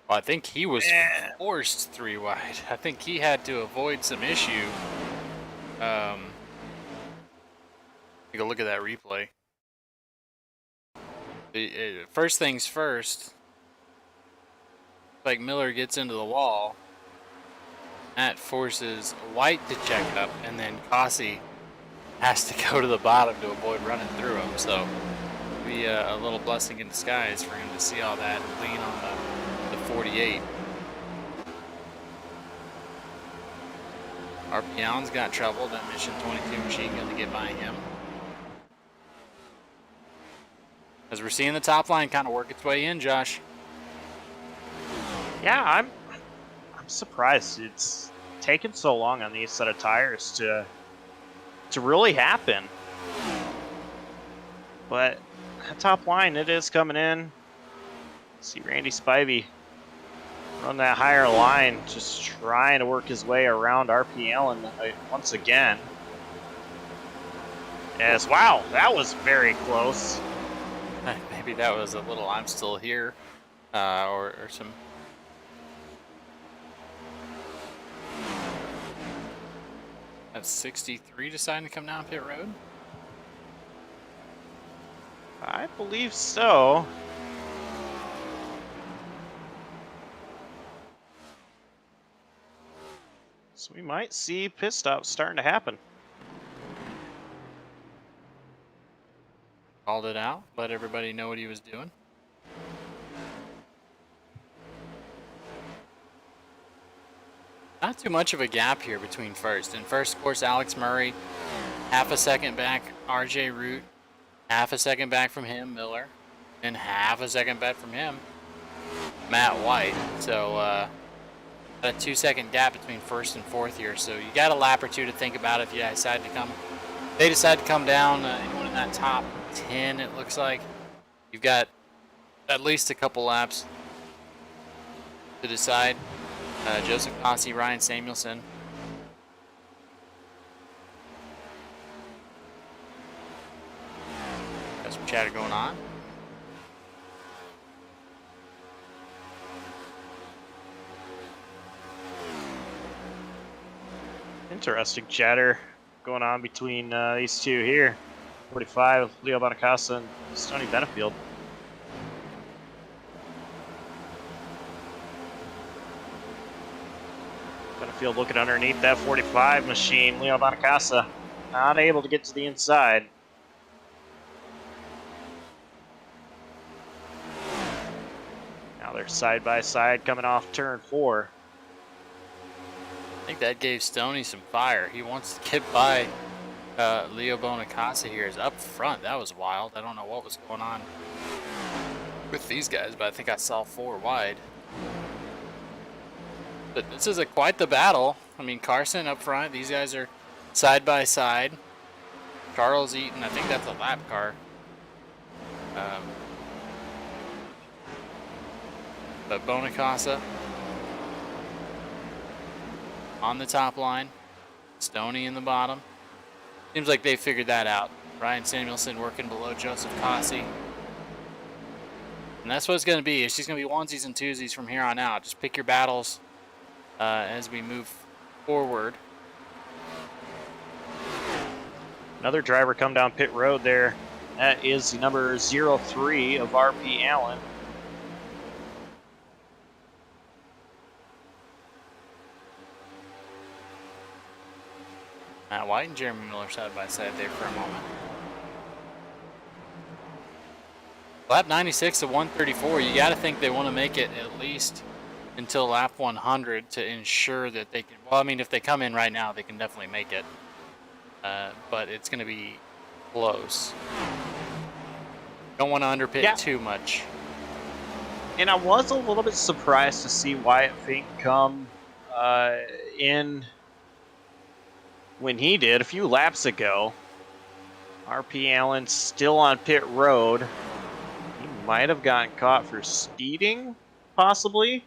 Well, I think he was forced 3 wide. I think he had to avoid some issue. Take a look at that replay. First things first, like Miller gets into the wall. That forces White to check up, and then Cossey has to go to the bottom to avoid running through him. So it'll be a little blessing in disguise for him to see all that and lean on the 48. RP Allen's got trouble. That Mission 22 machine gun to get by him. As we're seeing the top line kind of work its way in, Josh. Yeah, I'm surprised it's taken so long on these set of tires to really happen. But that top line, it is coming in. See Randy Spivey run that higher line, just trying to work his way around RP Allen once again. As wow, that was very close. Maybe that was a little I'm still here, or some. That's 63 deciding to come down pit road? I believe so. So we might see pit stops starting to happen. Called it out, let everybody know what he was doing. Not too much of a gap here between first. In first, of course, Alex Murray half a second back RJ Root, half a second back from him Miller, and half a second back from him Matt White. So a 2-second gap between first and fourth here. So you got a lap or two to think about if you decide to come. They decide to come down anyone in that top 10. It looks like you've got at least a couple laps to decide. Joseph Cossey, Ryan Samuelson. Got some chatter going on. Interesting chatter going on between these two here. 45, Leo Bonacasa and Stoney Benefield. Benefield looking underneath that 45 machine. Leo Bonacasa not able to get to the inside. Now they're side by side coming off turn 4. I think that gave Stoney some fire. He wants to get by Leo Bonacasa here. Is up front. That was wild. I don't know what was going on with these guys, but I think I saw 4 wide. But this is quite the battle. I mean, Carson up front. These guys are side by side. Charles Eaton, I think that's a lap car. But Bonacasa on the top line, Stoney in the bottom. Seems like they figured that out. Ryan Samuelson working below Joseph Cossey. And that's what it's going to be. It's just going to be onesies and twosies from here on out. Just pick your battles as we move forward. Another driver come down pit road there. That is the number 03 of RP Allen. Matt White and Jeremy Miller side by side there for a moment. Lap 96 to 134. You got to think they want to make it at least until lap 100 to ensure that they can. Well, I mean, if they come in right now, they can definitely make it. But it's going to be close. Don't want to underpit too much. And I was a little bit surprised to see Wyatt Fink come in when he did a few laps ago. RP Allen still on pit road. He might have gotten caught for speeding, possibly.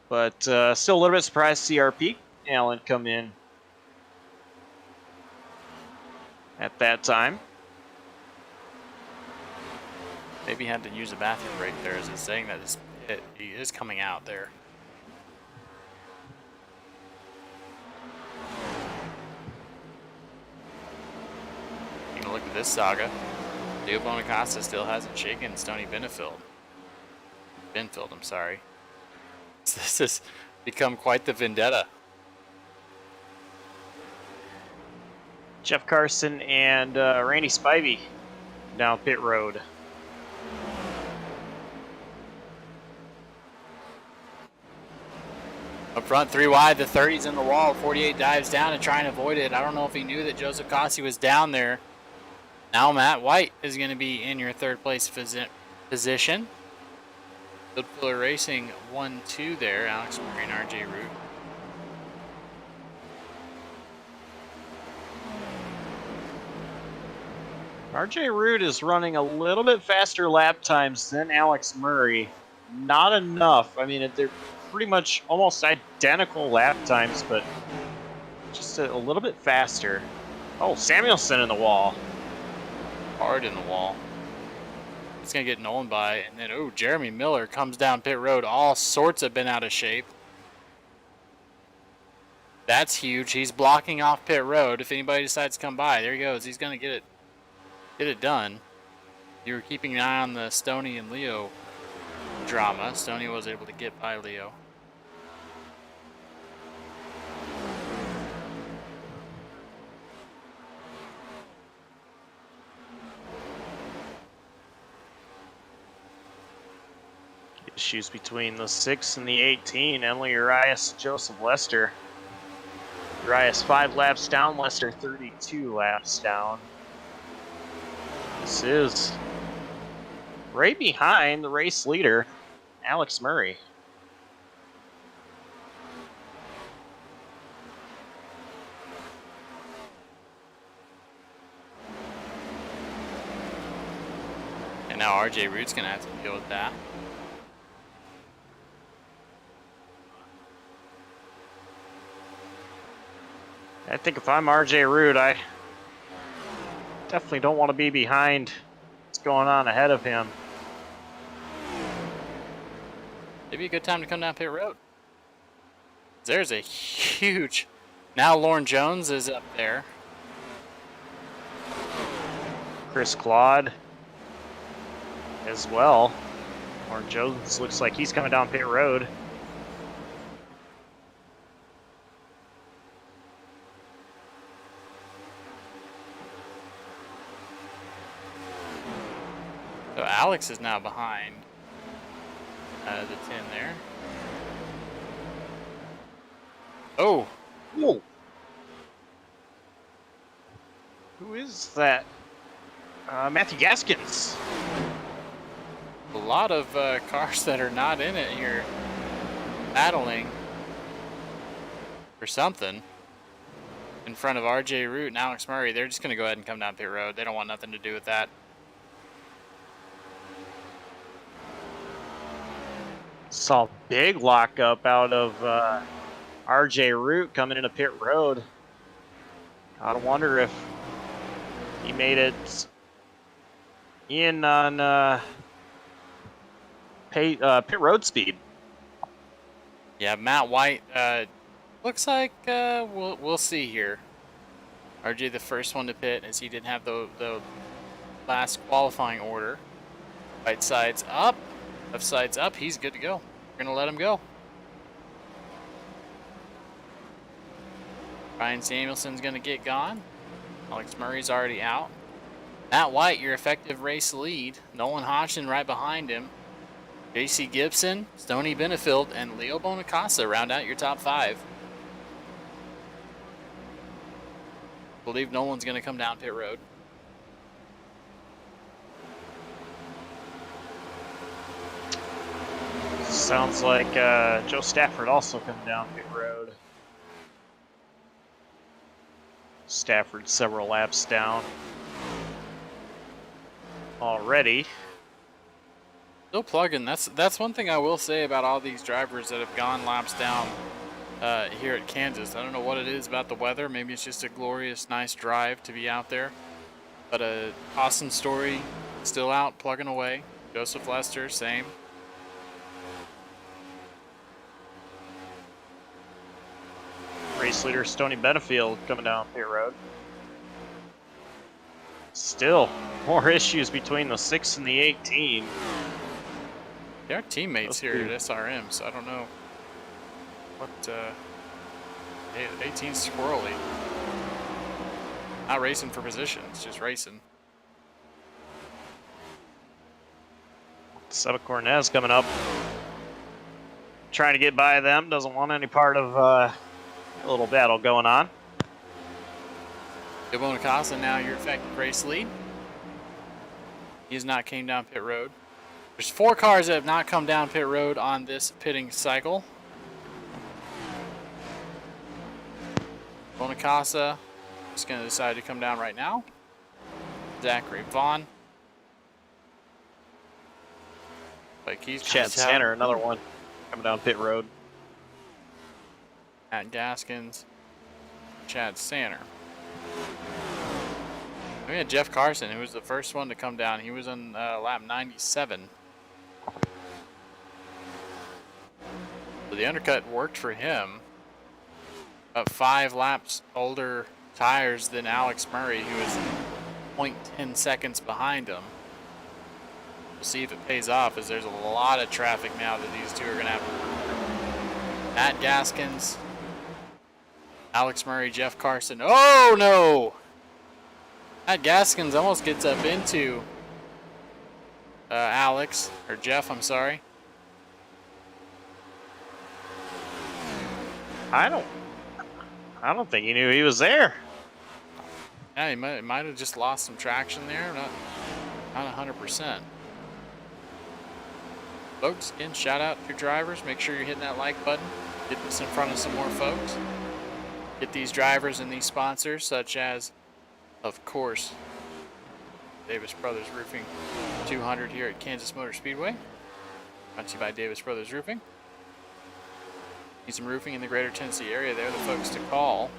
But still a little bit surprised to see RP Allen come in at that time. Maybe he had to use a bathroom break there. Is it saying that he is coming out there? Look at this saga. Leo Bonacasa still hasn't shaken Stoney Benefield. Benfield, I'm sorry. This has become quite the vendetta. Jeff Carson and Randy Spivey down pit road. Up front, 3 wide, the 30's in the wall. 48 dives down to try and avoid it. I don't know if he knew that Joseph Cossey was down there. Now Matt White is going to be in your third place position. Goodfiller Racing 1-2 there. Alex Murray and RJ Root. RJ Root is running a little bit faster lap times than Alex Murray. Not enough. I mean, they're pretty much almost identical lap times, but just a little bit faster. Oh, Samuelson in the wall. Hard in the wall. It's going to get Nolan by. And then, oh, Jeremy Miller comes down pit road. All sorts have been out of shape. That's huge. He's blocking off pit road. If anybody decides to come by, there he goes. He's going to get it done. You were keeping an eye on the Stoney and Leo drama. Stoney was able to get by Leo. Issues between the 6 and the 18. Emily Urias, Joseph Lester. Urias 5 laps down, Lester 32 laps down. This is right behind the race leader, Alex Murray. And now RJ Root's going to have to deal with that. I think if I'm RJ Root, I definitely don't want to be behind what's going on ahead of him. Maybe a good time to come down pit road. There's a huge... Now Lauren Jones is up there. Chris Claude as well. Lauren Jones looks like he's coming down pit road. So Alex is now behind the 10 there. Oh! Whoa. Who is that? Matthew Gaskins. A lot of cars that are not in it here battling for something in front of RJ Root and Alex Murray. They're just going to go ahead and come down pit road. They don't want nothing to do with that. Saw a big lockup out of RJ Root coming into pit road. Gotta wonder if he made it in on pit road speed. Yeah, Matt White looks like we'll see here. RJ the first one to pit as he didn't have the last qualifying order. Right side's up, left side's up. He's good to go. We're gonna let him go. Ryan Samuelson's gonna get gone. Alex Murray's already out. Matt White, your effective race lead. Nolan Hodgson right behind him. JC Gibson, Stoney Benefield, and Leo Bonacasa round out your top 5. Believe Nolan's gonna come down pit road. Sounds like Joe Stafford also coming down pit road. Stafford several laps down already. Still plugging. That's one thing I will say about all these drivers that have gone laps down here at Kansas. I don't know what it is about the weather. Maybe it's just a glorious, nice drive to be out there. But Austin Story still out plugging away. Joseph Lester, same. Race leader Stoney Benefield coming down pit road. Still more issues between the 6 and the 18. They are teammates here at SRM, so I don't know what 18's squirrely. Not racing for positions, just racing. Seba Cornez coming up. Trying to get by them, doesn't want any part of a little battle going on. Bonacasa now your effective race lead. He has not came down pit road. There's 4 cars that have not come down pit road on this pitting cycle. Bonacasa is going to decide to come down right now. Zachary Vaughn. Like he's Chad Sanner, another one coming down pit road. Matt Gaskins, Chad Sanner. We had Jeff Carson, who was the first one to come down. He was on lap 97. So the undercut worked for him. About 5 laps older tires than Alex Murray, who is 0.10 seconds behind him. We'll see if it pays off, as there's a lot of traffic now that these two are going to have. Matt Gaskins, Alex Murray, Jeff Carson. Oh no! Matt Gaskins almost gets up into Alex, or Jeff, I'm sorry. I don't think he knew he was there. Yeah, he might have just lost some traction there. Not 100%. Folks, again, shout out to your drivers. Make sure you're hitting that like button. Get this in front of some more folks. Get these drivers and these sponsors, such as, of course, Davis Brothers Roofing 200 here at Kansas Motor Speedway. Brought to you by Davis Brothers Roofing. Need some roofing in the greater Tennessee area. They're the folks to call.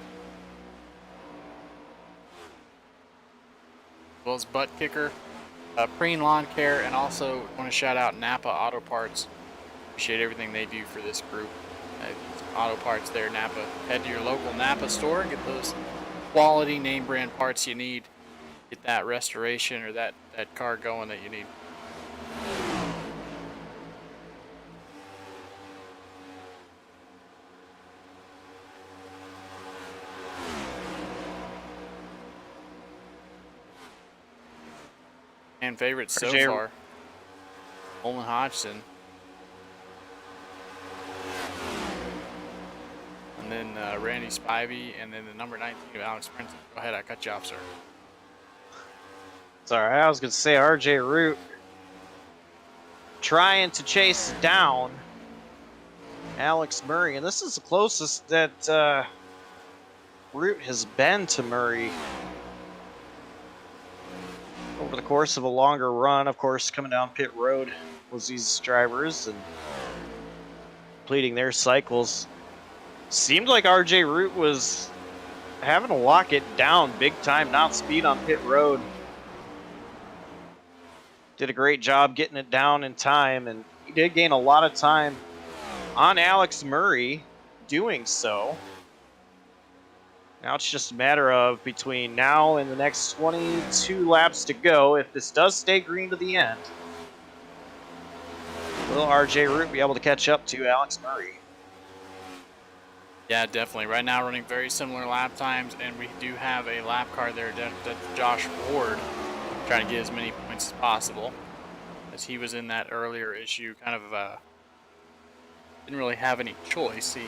As well as Buttkicker, Preen Lawn Care, and also want to shout out NAPA Autoparts. Appreciate everything they do for this group. Auto parts there, NAPA. Head to your local NAPA store and get those quality name brand parts you need. Get that restoration or that car going that you need. And favorites so far, Olin Hodgson. And then Randy Spivey, and then the number 19 of Alex Prince. Go ahead, I cut you off, sir. It's all right. I was going to say RJ Root trying to chase down Alex Murray, and this is the closest that Root has been to Murray over the course of a longer run. Of course, coming down pit road was these drivers and completing their cycles. Seemed like RJ Root was having to lock it down big time, not speed on pit road. Did a great job getting it down in time, and he did gain a lot of time on Alex Murray doing so. Now it's just a matter of between now and the next 22 laps to go, if this does stay green to the end, will RJ Root be able to catch up to Alex Murray? Yeah, definitely. Right now running very similar lap times, and we do have a lap car there, that's Josh Ward, trying to get as many points as possible, as he was in that earlier issue, kind of didn't really have any choice. He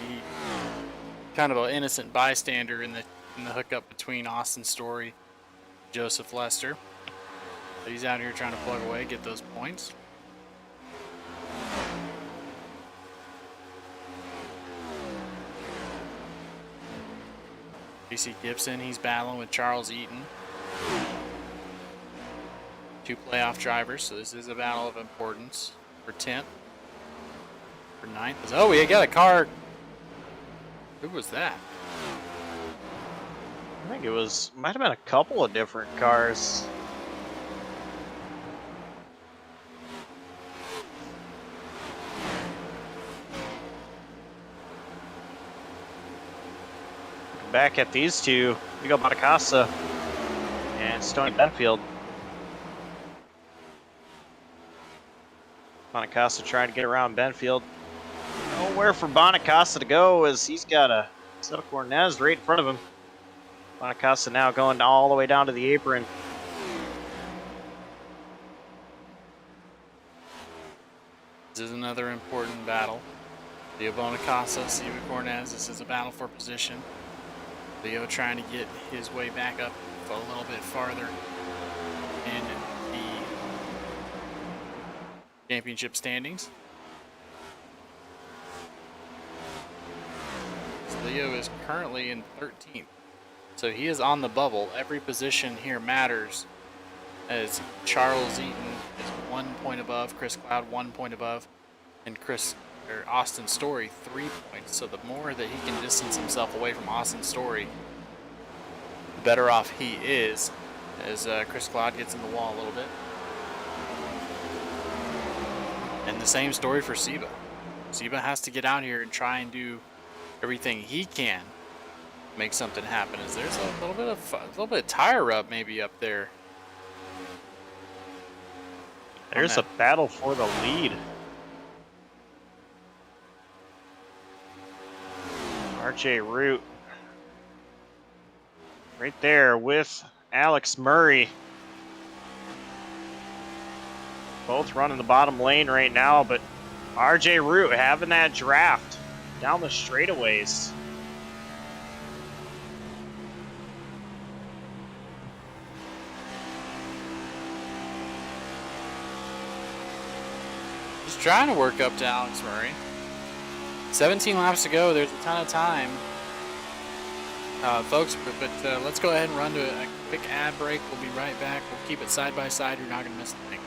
kind of an innocent bystander in the hookup between Austin Story, Joseph Lester. But he's out here trying to plug away, get those points. JC Gibson, he's battling with Charles Eaton. Two playoff drivers, so this is a battle of importance for 10th. For 9th. Oh, we got a car. Who was that? I think it might have been a couple of different cars. Back at these two, we got Bonacasa and Stoney Benfield. Bonacasa trying to get around Benfield. Nowhere for Bonacasa to go as he's got a set of Cornez right in front of him. Bonacasa now going all the way down to the apron. This is another important battle. Leo Bonacasa, Steve Cornez, this is a battle for position. Leo trying to get his way back up a little bit farther in the championship standings. So Leo is currently in 13th. So he is on the bubble. Every position here matters, as Charles Eaton is 1 point above, Chris Cloud 1 point above, and Austin Story 3 points. So the more that he can distance himself away from Austin Story, the better off he is, as Chris Cloud gets in the wall a little bit. And the same story for Seba. Seba has to get out here and try and do everything he can to make something happen. As there's a little bit of tire rub maybe up there. There's a battle for the lead. RJ Root right there with Alex Murray. Both running the bottom lane right now, but RJ Root having that draft down the straightaways. trying to work up to Alex Murray. 17 laps to go. There's a ton of time, folks. But let's go ahead and run to a quick ad break. We'll be right back. We'll keep it side by side. You're not going to miss a thing.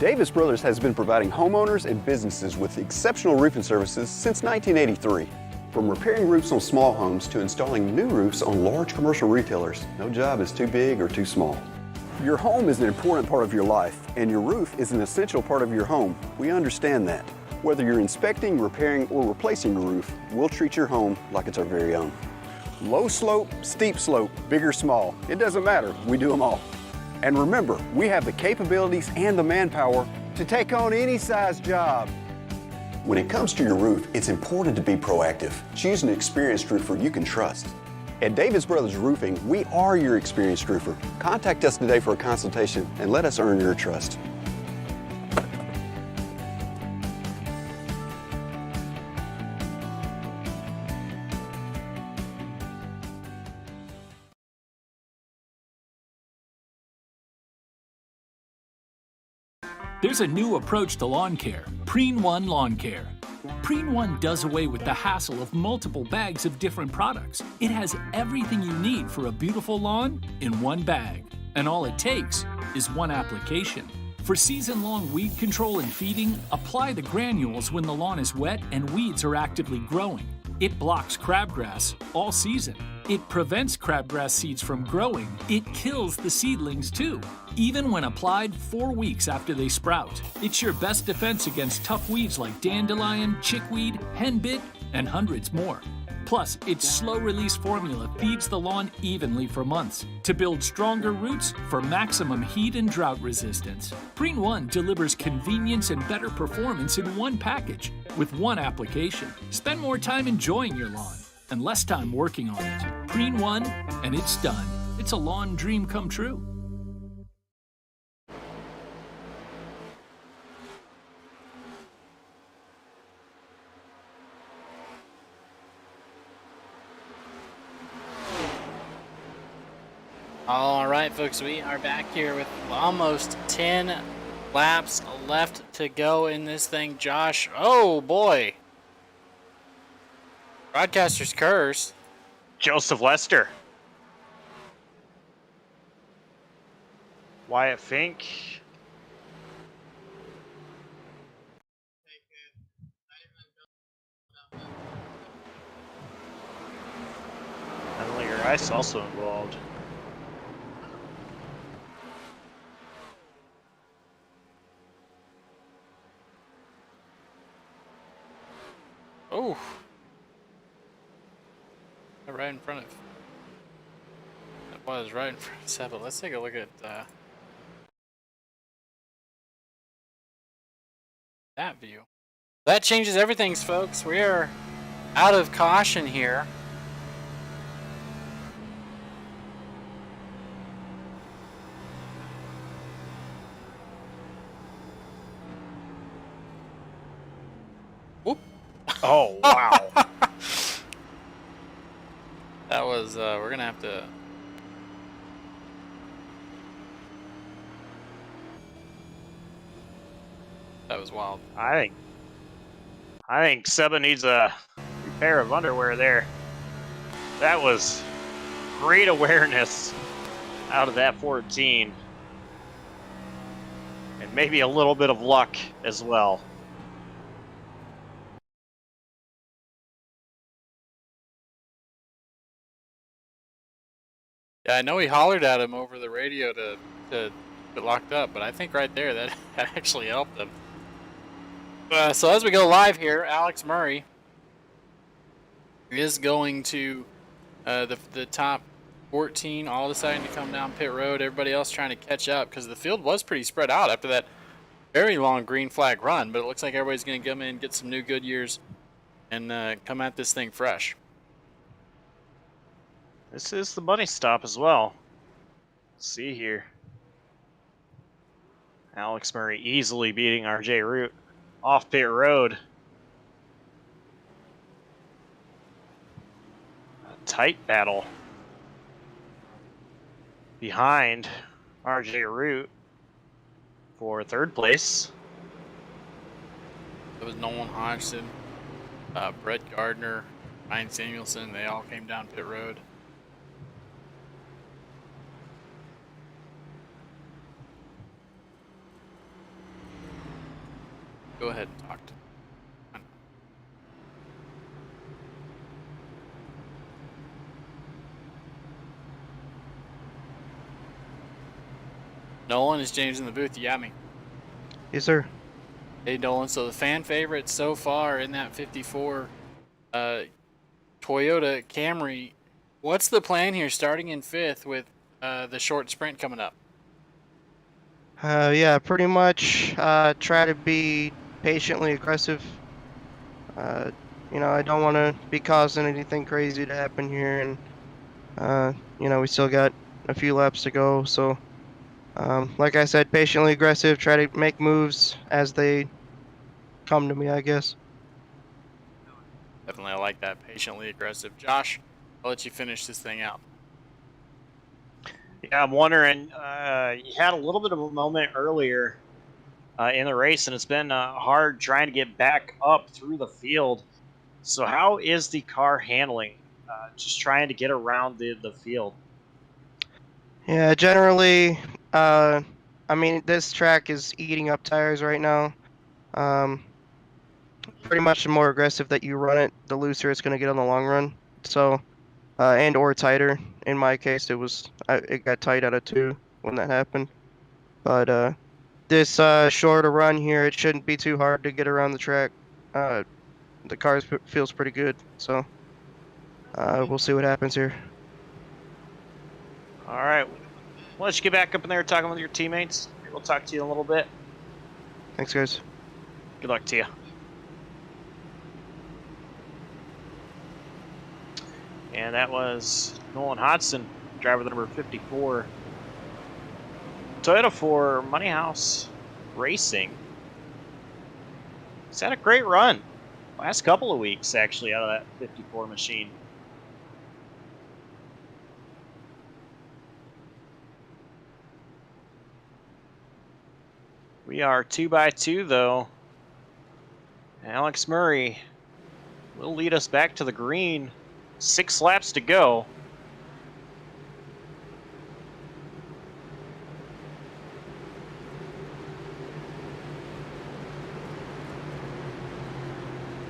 Davis Brothers has been providing homeowners and businesses with exceptional roofing services since 1983. From repairing roofs on small homes to installing new roofs on large commercial retailers, no job is too big or too small. Your home is an important part of your life, and your roof is an essential part of your home. We understand that. Whether you're inspecting, repairing, or replacing a roof, we'll treat your home like it's our very own. Low slope, steep slope, big or small, it doesn't matter, we do them all. And remember, we have the capabilities and the manpower to take on any size job. When it comes to your roof, it's important to be proactive. Choose an experienced roofer you can trust. At Davis Brothers Roofing, we are your experienced roofer. Contact us today for a consultation and let us earn your trust. There's a new approach to lawn care, Preen 1 Lawn Care. Preen 1 does away with the hassle of multiple bags of different products. It has everything you need for a beautiful lawn in one bag. And all it takes is one application. For season-long weed control and feeding, apply the granules when the lawn is wet and weeds are actively growing. It blocks crabgrass all season. It prevents crabgrass seeds from growing. It kills the seedlings too, even when applied 4 weeks after they sprout. It's your best defense against tough weeds like dandelion, chickweed, henbit, and hundreds more. Plus, its slow-release formula feeds the lawn evenly for months to build stronger roots for maximum heat and drought resistance. Preen 1 delivers convenience and better performance in one package with one application. Spend more time enjoying your lawn and less time working on it. Preen 1, and it's done. It's a lawn dream come true. All right, folks, we are back here with almost 10 laps left to go in this thing. Josh, oh boy. Broadcaster's curse. Joseph Lester. Wyatt Fink. Emily Rice also involved. Oh. Right in front of. That was right in front of Seba. Let's take a look at that view. That changes everything, folks. We are out of caution here. Whoop. Oh, wow. That was, we're going to have to. That was wild. I think Seba needs a pair of underwear there. That was great awareness out of that 14. And maybe a little bit of luck as well. Yeah, I know he hollered at him over the radio to get locked up, but I think right there that actually helped him. So as we go live here, Alex Murray is going to the top 14, all deciding to come down pit road. Everybody else trying to catch up because the field was pretty spread out after that very long green flag run, but it looks like everybody's going to come in, get some new Goodyears, and come at this thing fresh. This is the money stop as well. Let's see here. Alex Murray easily beating RJ Root off pit road. A tight battle behind RJ Root for third place. It was Nolan Hodgson, Brett Gardner, Ryan Samuelson. They all came down pit road. Go ahead and talk to me. Nolan, is James in the booth? You got me. Yes, sir. Hey, Nolan. So the fan favorite so far in that 54 Toyota Camry. What's the plan here starting in 5th with the short sprint coming up? Yeah, pretty much try to be patiently aggressive. I don't want to be causing anything crazy to happen here, and we still got a few laps to go. So, like I said, patiently aggressive. Try to make moves as they come to me, I guess. Definitely, I like that. Patiently aggressive. Josh, I'll let you finish this thing out. Yeah, I'm wondering, you had a little bit of a moment earlier in the race, and it's been hard trying to get back up through the field. So how is the car handling? Just trying to get around the field. Yeah, generally, this track is eating up tires right now. Pretty much the more aggressive that you run it, the looser it's going to get on the long run. So, and or tighter. In my case, it got tight out of 2 when that happened. But this shorter run here, it shouldn't be too hard to get around the track. The car feels pretty good, so we'll see what happens here. All right, we'll let you get back up in there talking with your teammates. We'll talk to you in a little bit. Thanks, guys. Good luck to you. And that was Nolan Hodgson, driver number 54. Toyota for Money House Racing. He's had a great run. Last couple of weeks, actually, out of that 54 machine. We are 2x2, though. Alex Murray will lead us back to the green. 6 laps to go.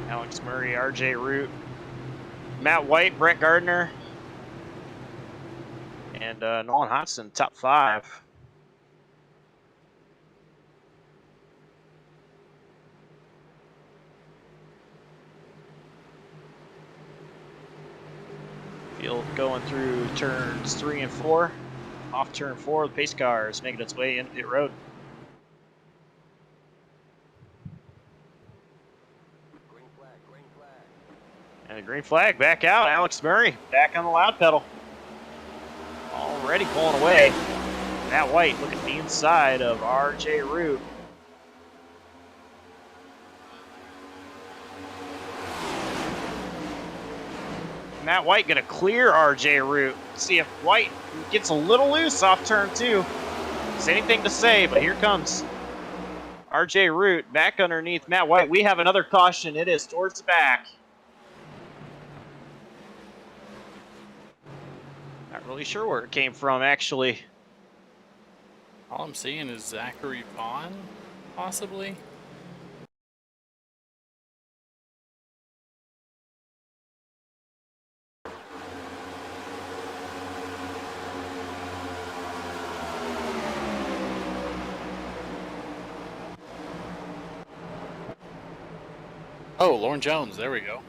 Alex Murray, RJ Root, Matt White, Brett Gardner, and Nolan Hodgson, top 5. Field going through turns 3 and 4. Off turn 4, the pace car is making its way into pit road. And the green flag back out. Alex Murray back on the loud pedal. Already pulling away. Matt White looking at the inside of RJ Root. Matt White going to clear RJ Root. See if White gets a little loose off turn 2. Is anything to say, but here comes RJ Root back underneath Matt White. We have another caution. It is towards the back. Not really sure where it came from, actually. All I'm seeing is Zachary Vaughn, possibly. Oh, Lauren Jones, there we go.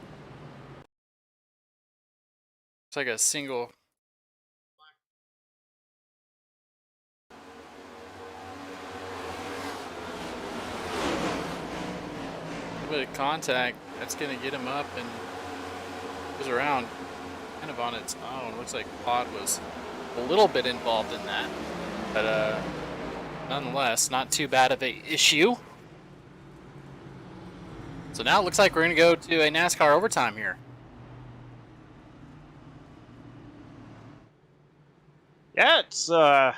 It's like a single. A bit of contact, that's going to get him up and goes around. kind of on its own. Looks like Pod was a little bit involved in that. But nonetheless, not too bad of a issue. So now it looks like we're going to go to a NASCAR overtime here. Yeah, it's going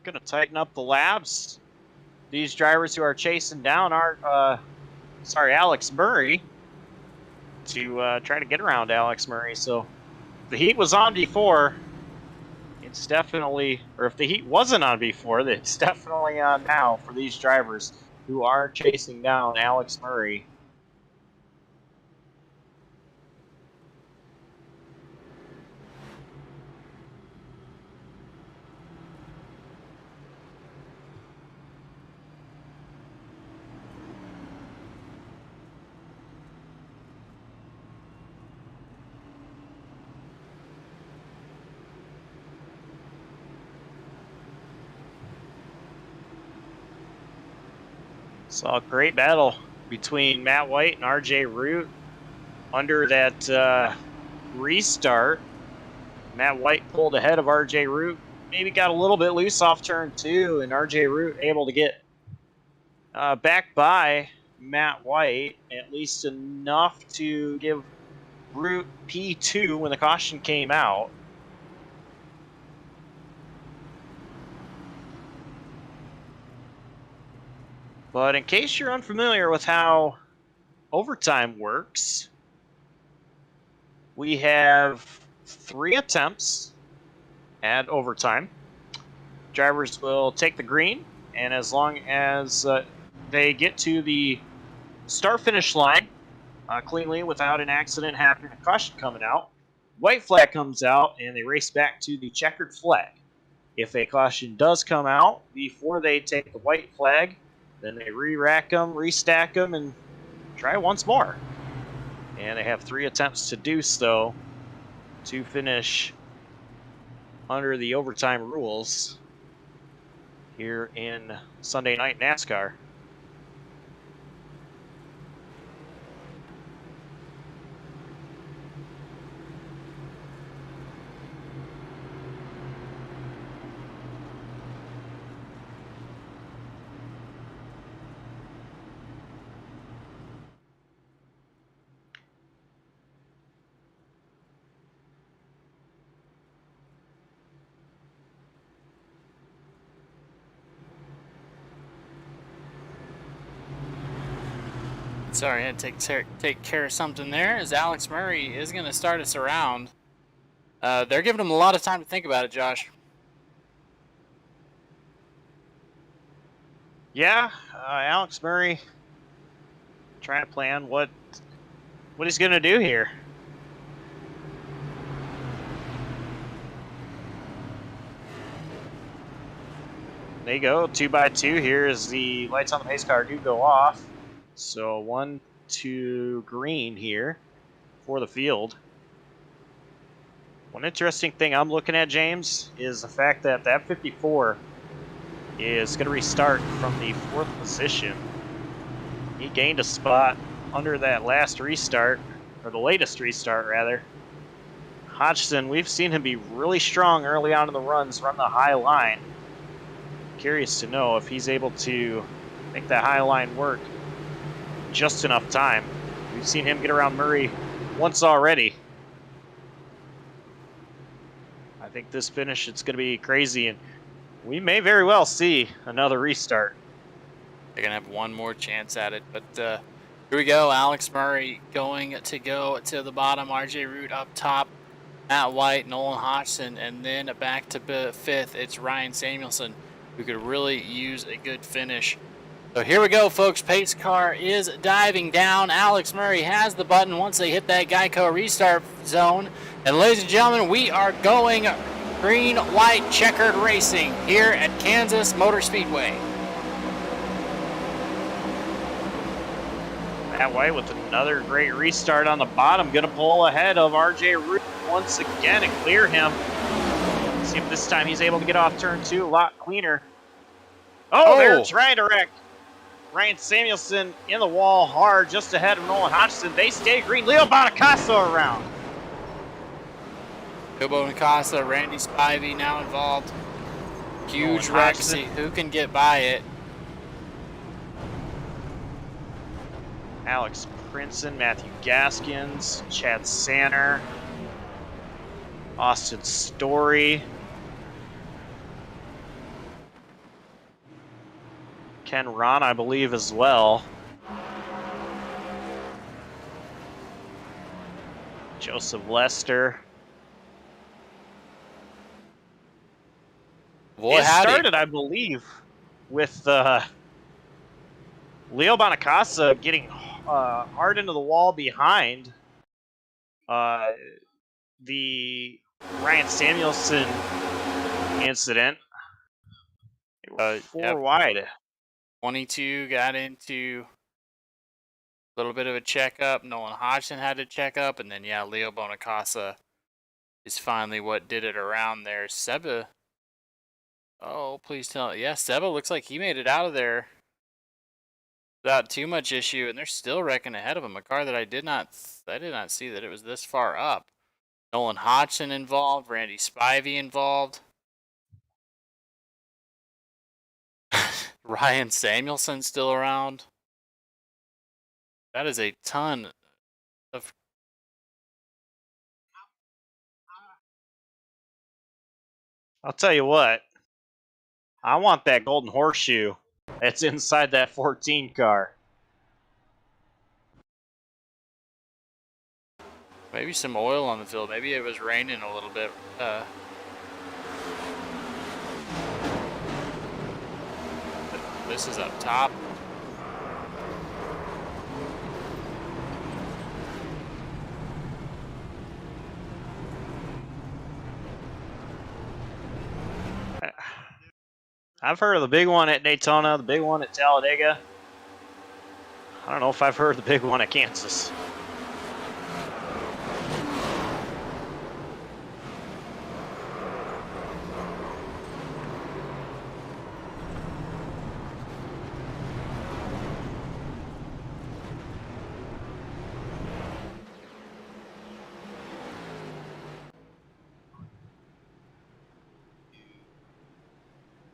to tighten up the laps. These drivers who are chasing down Alex Murray to try to get around Alex Murray. So if the heat was on before, it's definitely, or if the heat wasn't on before, it's definitely on now for these drivers who are chasing down Alex Murray. Saw a great battle between Matt White and RJ Root under that restart. Matt White pulled ahead of RJ Root, maybe got a little bit loose off turn 2, and RJ Root able to get back by Matt White, at least enough to give Root P2 when the caution came out. But in case you're unfamiliar with how overtime works, we have 3 attempts at overtime. Drivers will take the green, and as long as they get to the start-finish line cleanly without an accident happening, a caution coming out, white flag comes out, and they race back to the checkered flag. If a caution does come out before they take the white flag, then they re-rack them, restack them, and try once more. And they have 3 attempts to do so to finish under the overtime rules here in Sunday Night NASCAR. Sorry, I had to take care of something there, as Alex Murray is going to start us around. They're giving him a lot of time to think about it, Josh. Yeah, Alex Murray trying to plan what he's going to do here. They go 2 by 2 here as the lights on the pace car do go off. So 1 to green here for the field. One interesting thing I'm looking at, James, is the fact that that 54 is going to restart from the 4th position. He gained a spot under that last restart, or the latest restart rather. Hodgson, we've seen him be really strong early on in the runs, run the high line. Curious to know if he's able to make that high line work just enough time. We've seen him get around Murray once already. I think this finish, it's going to be crazy, and we may very well see another restart. They're going to have one more chance at it, but here we go. Alex Murray going to go to the bottom, RJ Root up top, Matt White, Nolan Hodgson, and then back to 5th, it's Ryan Samuelson, who could really use a good finish. So here we go, folks. Pace car is diving down. Alex Murray has the button once they hit that Geico restart zone. And ladies and gentlemen, we are going green, white, checkered racing here at Kansas Motor Speedway. Matt White with another great restart on the bottom. Going to pull ahead of RJ Root once again and clear him. See if this time he's able to get off turn 2 a lot cleaner. Oh, they're trying to wreck Ryan Samuelson in the wall hard just ahead of Nolan Hodgson. They stay green. Leo Bonacasa around. Kobo Mikasa, Randy Spivey now involved. Huge Nolan wreck. Hodgson. See who can get by it. Alex Princeton, Matthew Gaskins, Chad Sanner, Austin Story, Ken Ron, I believe, as well. Joseph Lester. Boy, It howdy. started, I believe, with Leo Bonacasa getting hard into the wall behind the Ryan Samuelson incident. They were four Yep. wide. 22 got into a little bit of a checkup. Nolan Hodgson had to check up, and then yeah, Leo Bonacasa is finally what did it around there. Seba, oh please tell, yeah, Seba looks like he made it out of there without too much issue, and they're still wrecking ahead of him. A car that I did not see that it was this far up. Nolan Hodgson involved, Randy Spivey involved. Ryan Samuelson still around. That is a ton of. I'll tell you what. I want that golden horseshoe that's inside that 14 car. Maybe some oil on the field. Maybe it was raining a little bit. This is up top. I've heard of the big one at Daytona, the big one at Talladega. I don't know if I've heard the big one at Kansas.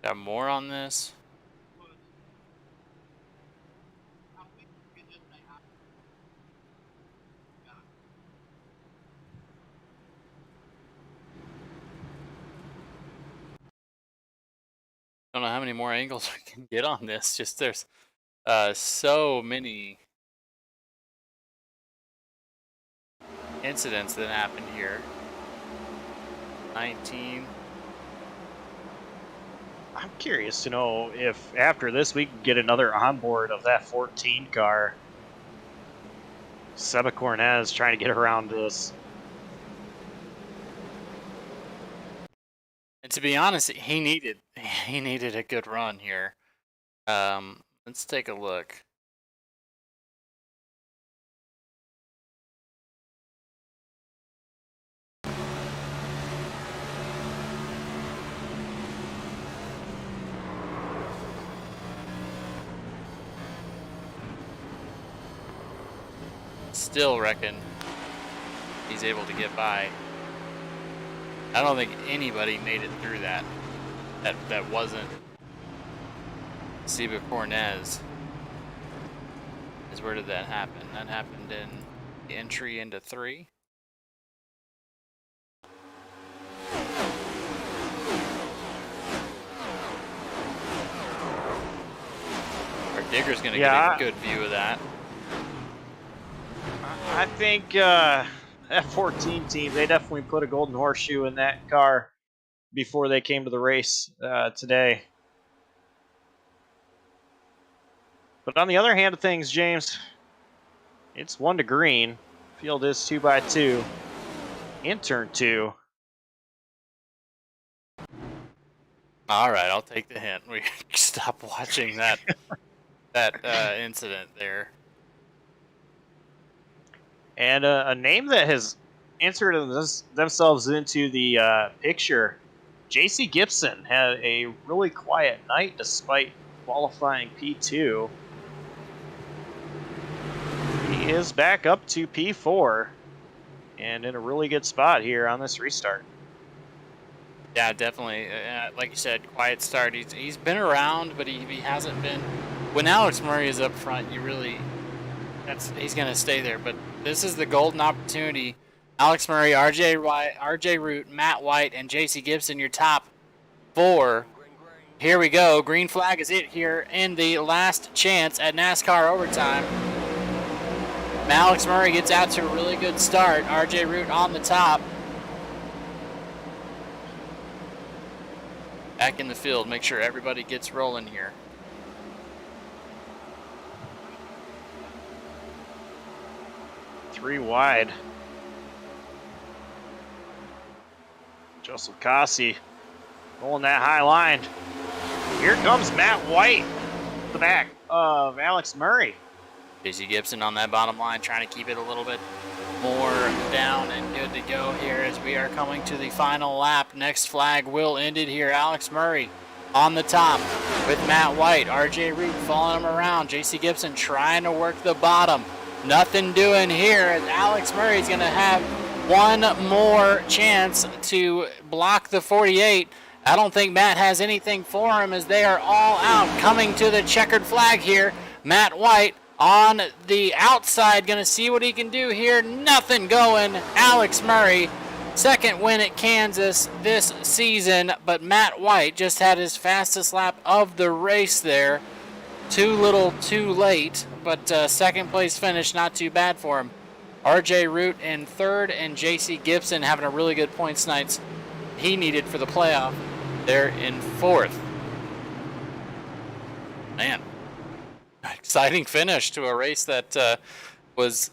Got more on this. Don't know how many more angles we can get on this. Just there's so many incidents that happened here. 19. I'm curious to know if after this we can get another onboard of that 14 car. Seba Cornez trying to get around this. And to be honest, he needed a good run here. Let's take a look. Still reckon he's able to get by. I don't think anybody made it through that. That wasn't Seba Cornez. Where did that happen? That happened in the entry into 3. Our digger's gonna get a good view of that. I think that 14 team, they definitely put a golden horseshoe in that car before they came to the race today. But on the other hand of things, James, it's 1 to green. Field is 2x2 in turn 2. All right, I'll take the hint. We stop watching that incident there. And a name that has inserted themselves into the picture, J.C. Gibson had a really quiet night despite qualifying P2. He is back up to P4 and in a really good spot here on this restart. Yeah, definitely. Like you said, quiet start. He's been around, but he hasn't been. When Alex Murray is up front, he's gonna stay there. But this is the golden opportunity. Alex Murray, RJ Root, Matt White, and JC Gibson, your top 4. Here we go. Green flag is it here in the last chance at NASCAR Overtime. Alex Murray gets out to a really good start. RJ Root on the top. Back in the field. Make sure everybody gets rolling here. Three wide. Joseph Cossey rolling that high line. Here comes Matt White, the back of Alex Murray. JC Gibson on that bottom line, trying to keep it a little bit more down and good to go here as we are coming to the final lap. Next flag will end it here. Alex Murray on the top with Matt White. RJ Root following him around. JC Gibson trying to work the bottom. Nothing doing here. Alex Murray's going to have one more chance to block the 48. I don't think Matt has anything for him as they are all out. Coming to the checkered flag here. Matt White on the outside, going to see what he can do here. Nothing going. Alex Murray, second win at Kansas this season, but Matt White just had his fastest lap of the race there. Too little, too late, but second place finish, not too bad for him. RJ Root in third, and JC Gibson having a really good points night he needed for the playoff. They're in fourth. Man, exciting finish to a race that was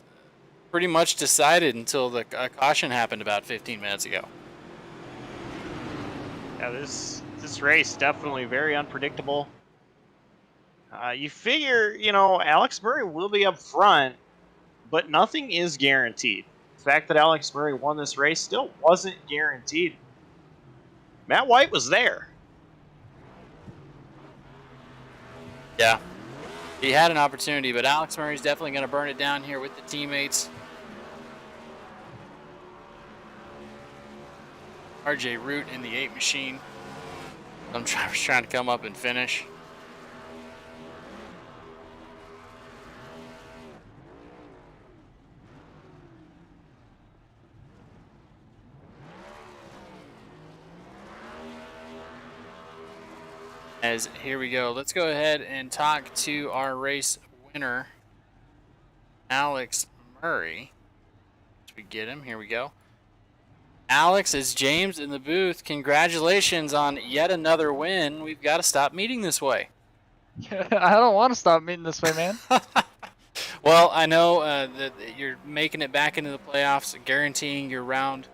pretty much decided until the caution happened about 15 minutes ago. Yeah, this race definitely very unpredictable. You figure, Alex Murray will be up front, but nothing is guaranteed. The fact that Alex Murray won this race still wasn't guaranteed. Matt White was there. Yeah, he had an opportunity, but Alex Murray's definitely going to burn it down here with the teammates. RJ Root in the 8 machine. I'm trying to come up and finish. As here we go. Let's go ahead and talk to our race winner, Alex Murray. As we get him, here we go. Alex, is James in the booth? Congratulations on yet another win. We've got to stop meeting this way. I don't want to stop meeting this way, man. Well, I know that you're making it back into the playoffs, guaranteeing your round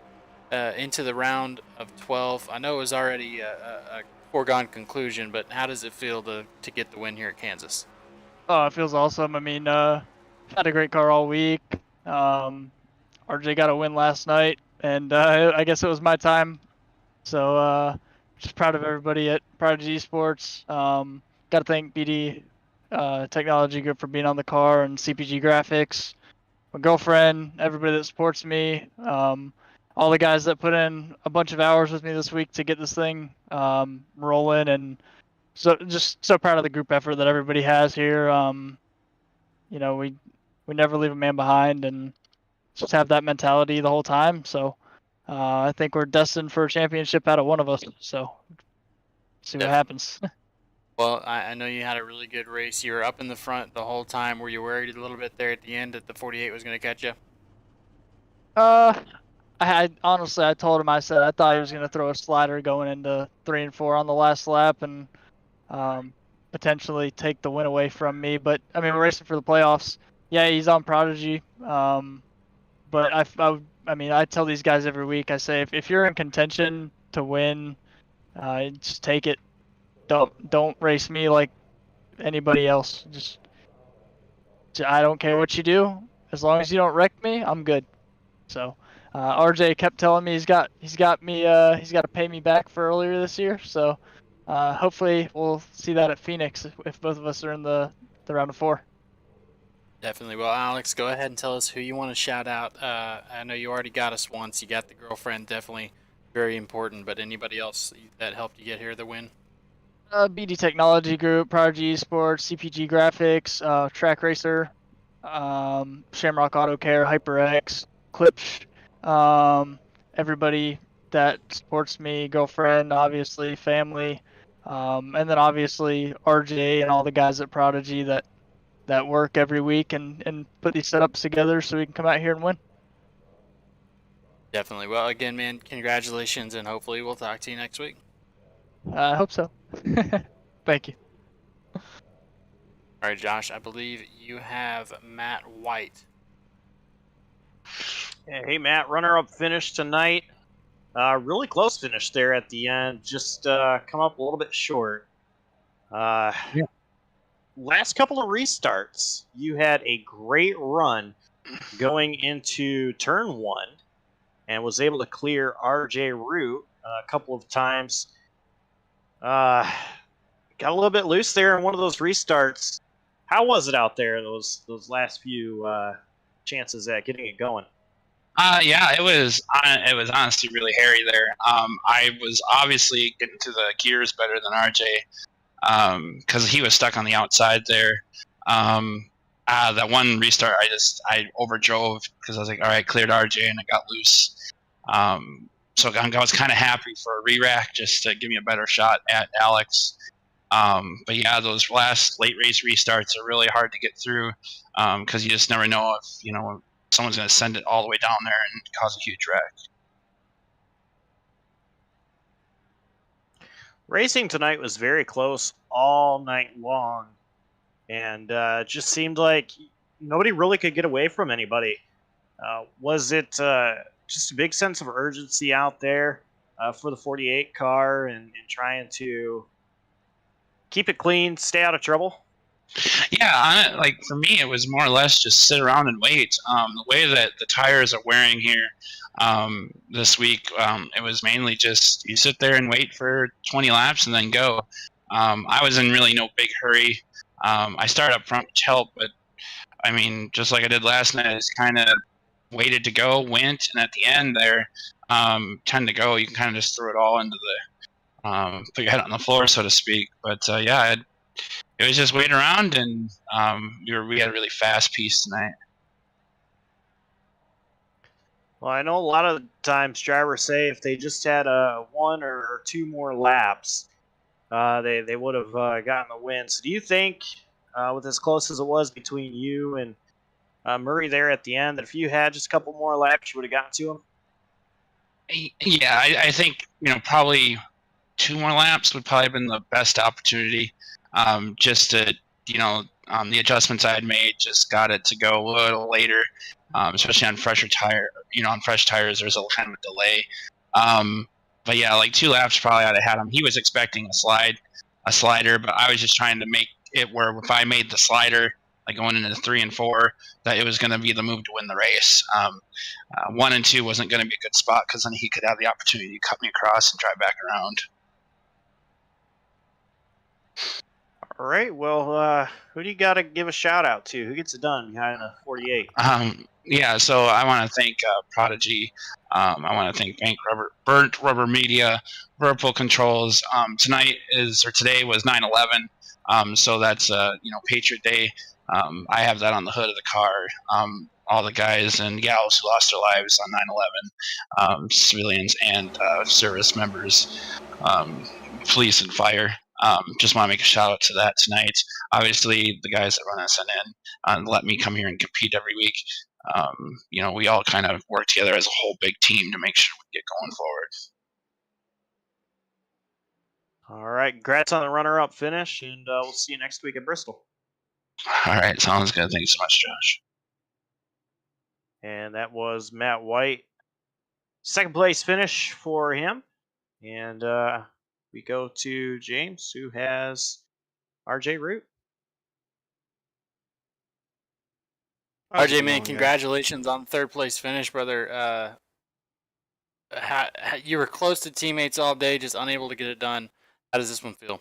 into the round of 12. I know it was already a foregone conclusion, but how does it feel to get the win here at Kansas? Oh, it feels awesome. I mean, had a great car all week. RJ got a win last night, and I guess it was my time. So just proud of everybody at Prodigy Esports. Got to thank BD Technology Group for being on the car, and CPG Graphics, my girlfriend, everybody that supports me. All the guys that put in a bunch of hours with me this week to get this thing rolling, and so just so proud of the group effort that everybody has here. We never leave a man behind, and just have that mentality the whole time. So I think we're destined for a championship out of one of us. So see what happens. Well, I know you had a really good race. You were up in the front the whole time. Were you worried a little bit there at the end that the 48 was going to catch you? I honestly, I told him, I said I thought he was going to throw a slider going into 3 and 4 on the last lap and potentially take the win away from me. But I mean, we're racing for the playoffs. Yeah, he's on Prodigy. But I tell these guys every week, I say, if you're in contention to win, just take it. Don't race me like anybody else. I don't care what you do, as long as you don't wreck me, I'm good. So. RJ kept telling me he's got to pay me back for earlier this year. So hopefully we'll see that at Phoenix if both of us are in the round of 4. Definitely. Well, Alex, go ahead and tell us who you want to shout out. I know you already got us once. You got the girlfriend. Definitely very important. But anybody else that helped you get here the win? BD Technology Group, Prodigy Esports, CPG Graphics, Track Racer, Shamrock Auto Care, HyperX, Klipsch, everybody that supports me, girlfriend, obviously, family, and then obviously RJ and all the guys at Prodigy that work every week and put these setups together so we can come out here and win. Definitely. Well, again, man, congratulations, and hopefully we'll talk to you next week. I hope so. Thank you. All right, Josh, I believe you have Matt White. Hey, Matt, runner-up finish tonight. Really close finish there at the end. Just come up a little bit short. Last couple of restarts, you had a great run going into turn 1 and was able to clear RJ Root a couple of times. Got a little bit loose there in one of those restarts. How was it out there, those last few chances at getting it going? Yeah, it was honestly really hairy there. I was obviously getting to the gears better than RJ because he was stuck on the outside there. That one restart, I overdrove because I was like, all right, cleared RJ and it got loose. So I was kind of happy for a re-rack just to give me a better shot at Alex. But yeah, those last late race restarts are really hard to get through because you just never know if someone's going to send it all the way down there and cause a huge wreck. Racing tonight was very close all night long, and just seemed like nobody really could get away from anybody. Was it just a big sense of urgency out there for the 48 car and trying to keep it clean, stay out of trouble? Yeah, like for me, it was more or less just sit around and wait. The way that the tires are wearing here this week, it was mainly just you sit there and wait for 20 laps and then go. I was in really no big hurry. I started up front to help, but I mean, just like I did last night, I just kind of waited to go, went, and at the end there, 10 to go, you can kind of just throw it all into the put your head on the floor, so to speak. But yeah, it was just waiting around, and we had a really fast piece tonight. Well, I know a lot of times drivers say if they just had one or two more laps, they would have gotten the win. So do you think, with as close as it was between you and Murray there at the end, that if you had just a couple more laps, you would have gotten to him? Yeah, I think probably 2 more laps would probably have been the best opportunity. Just to the adjustments I had made just got it to go a little later, especially on fresher tire. On fresh tires, there's a kind of a delay. But yeah, like 2 laps probably I'd have had him. He was expecting a slider, but I was just trying to make it where if I made the slider, like going into 3 and 4, that it was going to be the move to win the race. 1 and 2 wasn't going to be a good spot because then he could have the opportunity to cut me across and drive back around. All right. Well, who do you got to give a shout out to? Who gets it done behind the 48? Yeah, so I want to thank Prodigy. I want to thank Burnt Rubber Media, Whirlpool Controls. Today was 9/11, so that's Patriot Day. I have that on the hood of the car. All the guys and gals who lost their lives on 9/11, civilians and service members, police and fire. Just want to make a shout out to that tonight. Obviously, the guys that run SNN let me come here and compete every week. We all kind of work together as a whole big team to make sure we get going forward. All right. Congrats on the runner-up finish, and we'll see you next week at Bristol. All right. Sounds good. Thanks so much, Josh. And that was Matt White. Second place finish for him. And we go to James, who has RJ Root. RJ, man, congratulations on the 3rd place finish, brother. You were close to teammates all day, just unable to get it done. How does this one feel?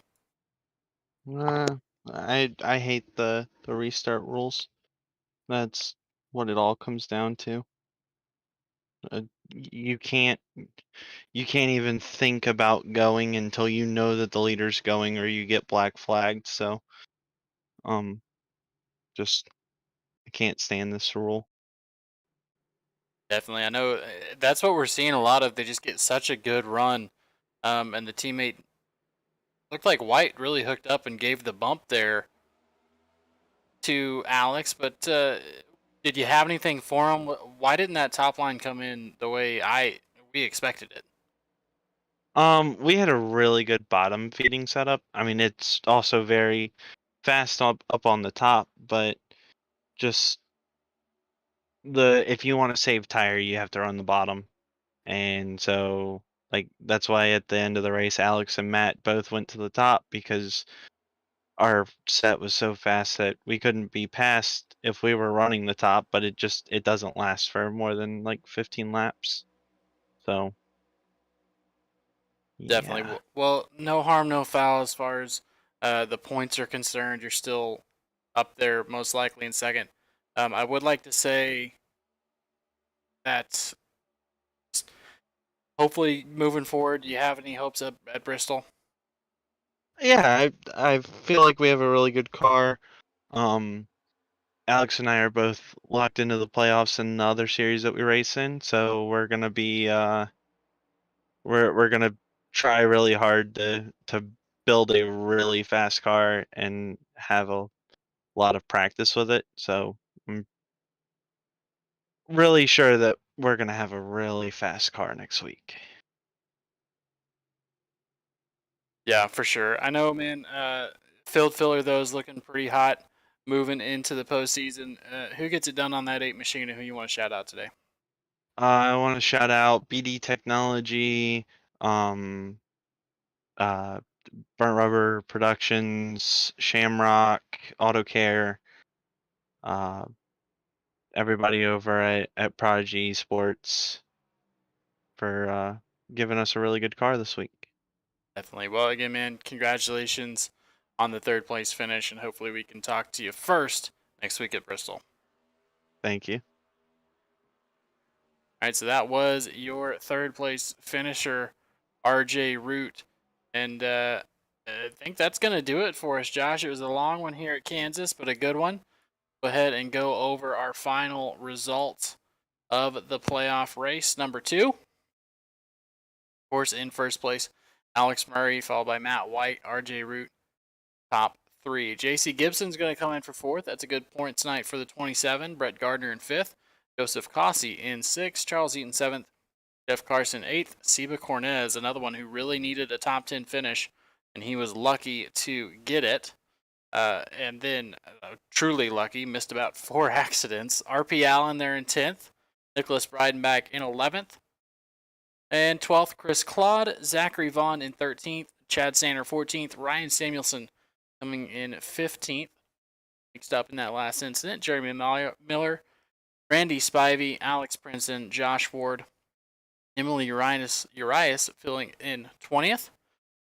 I hate the restart rules. That's what it all comes down to. you can't even think about going until you know that the leader's going or you get black flagged. So, just I can't stand this rule. Definitely, I know that's what we're seeing a lot of. They just get such a good run, and the teammate looked like White really hooked up and gave the bump there to Alex. But did you have anything for him? Why didn't that top line come in the way we expected it? We had a really good bottom feeding setup. I mean, it's also very fast up on the top, but just if you want to save tire, you have to run the bottom. And so like that's why at the end of the race Alex and Matt both went to the top, because our set was so fast that we couldn't be passed if we were running the top, but it doesn't last for more than like 15 laps. So Definitely. yeah. Well, no harm, no foul as far as the points are concerned. You're still up there, most likely in second. I would like to say that hopefully moving forward, do you have any hopes at Bristol? Yeah, I feel like we have a really good car. Alex and I are both locked into the playoffs in the other series that we race in, so we're gonna be we're gonna try really hard to build a really fast car and have a lot of practice with it. So I'm really sure that we're gonna have a really fast car next week. Yeah, for sure. I know, man. Field filler though is looking pretty hot moving into the postseason. Who gets it done on that 8 machine, and who you want to shout out today? I want to shout out BD Technology, um, uh, Burnt Rubber Productions, Shamrock, Auto Care, uh, everybody over at Prodigy Sports for giving us a really good car this week. Definitely. Well, again, man, congratulations on the 3rd place finish, and hopefully we can talk to you first next week at Bristol. Thank you. All right, so that was your 3rd place finisher, RJ Root. And I think that's going to do it for us, Josh. It was a long one here at Kansas, but a good one. Go ahead and go over our final results of the playoff race. Number 2, of course, in first place, Alex Murray, followed by Matt White, RJ Root, top 3. JC Gibson's going to come in for 4th. That's a good point tonight for the 27. Brett Gardner in 5th. Joseph Cossey in 6th. Charles Eaton 7th. Jeff Carson 8th. Seba Cornez, another one who really needed a top 10 finish, and he was lucky to get it. And then, truly lucky, missed about 4 accidents. RP Allen there in 10th. Nicholas Breidenbach in 11th. And 12th, Chris Claude. Zachary Vaughn in 13th. Chad Sander 14th. Ryan Samuelson coming in 15th. Mixed up in that last incident. Jeremy Miller. Randy Spivey. Alex Princeton. Josh Ward. Emily Urias filling in 20th.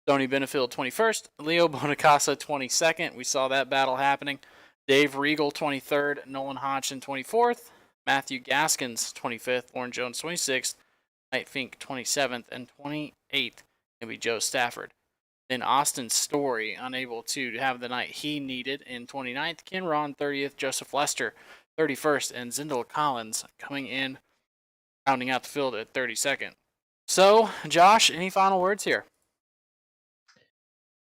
Tony Benefield 21st. Leo Bonacasa 22nd. We saw that battle happening. Dave Regal 23rd. Nolan Hodgson 24th. Matthew Gaskins 25th. Lauren Jones 26th. Knight Fink 27th. And 28th can be Joe Stafford. Then Austin Story unable to have the night he needed in 29th. Ken Ron 30th. Joseph Lester 31st. And Zindel Collins coming in, rounding out the field at 32nd. So, Josh, any final words here?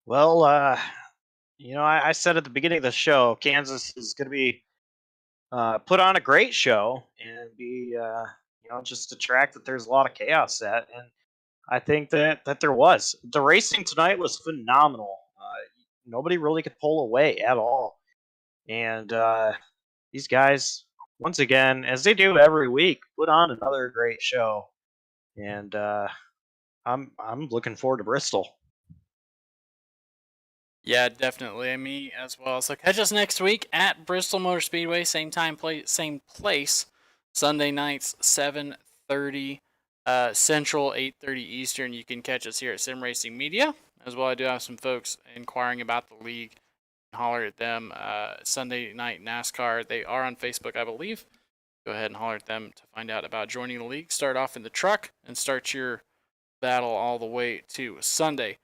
Well, I said at the beginning of the show, Kansas is going to be put on a great show and be, just a track that there's a lot of chaos at. And I think that there was. The racing tonight was phenomenal. Nobody really could pull away at all. And these guys, once again, as they do every week, put on another great show. And I'm looking forward to Bristol. Yeah, definitely. Me as well. So catch us next week at Bristol Motor Speedway. Same time, same place. Sunday nights, 7:30 Central, 8:30 Eastern. You can catch us here at Sim Racing Media. As well, I do have some folks inquiring about the league. Holler at them. Sunday night NASCAR. They are on Facebook, I believe. go ahead and holler at them to find out about joining the league. Start off in the truck and start your battle all the way to Sunday.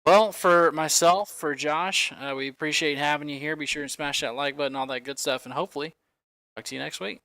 Well, for myself, for Josh, we appreciate having you here. Be sure and smash that like button, all that good stuff, and hopefully talk to you next week.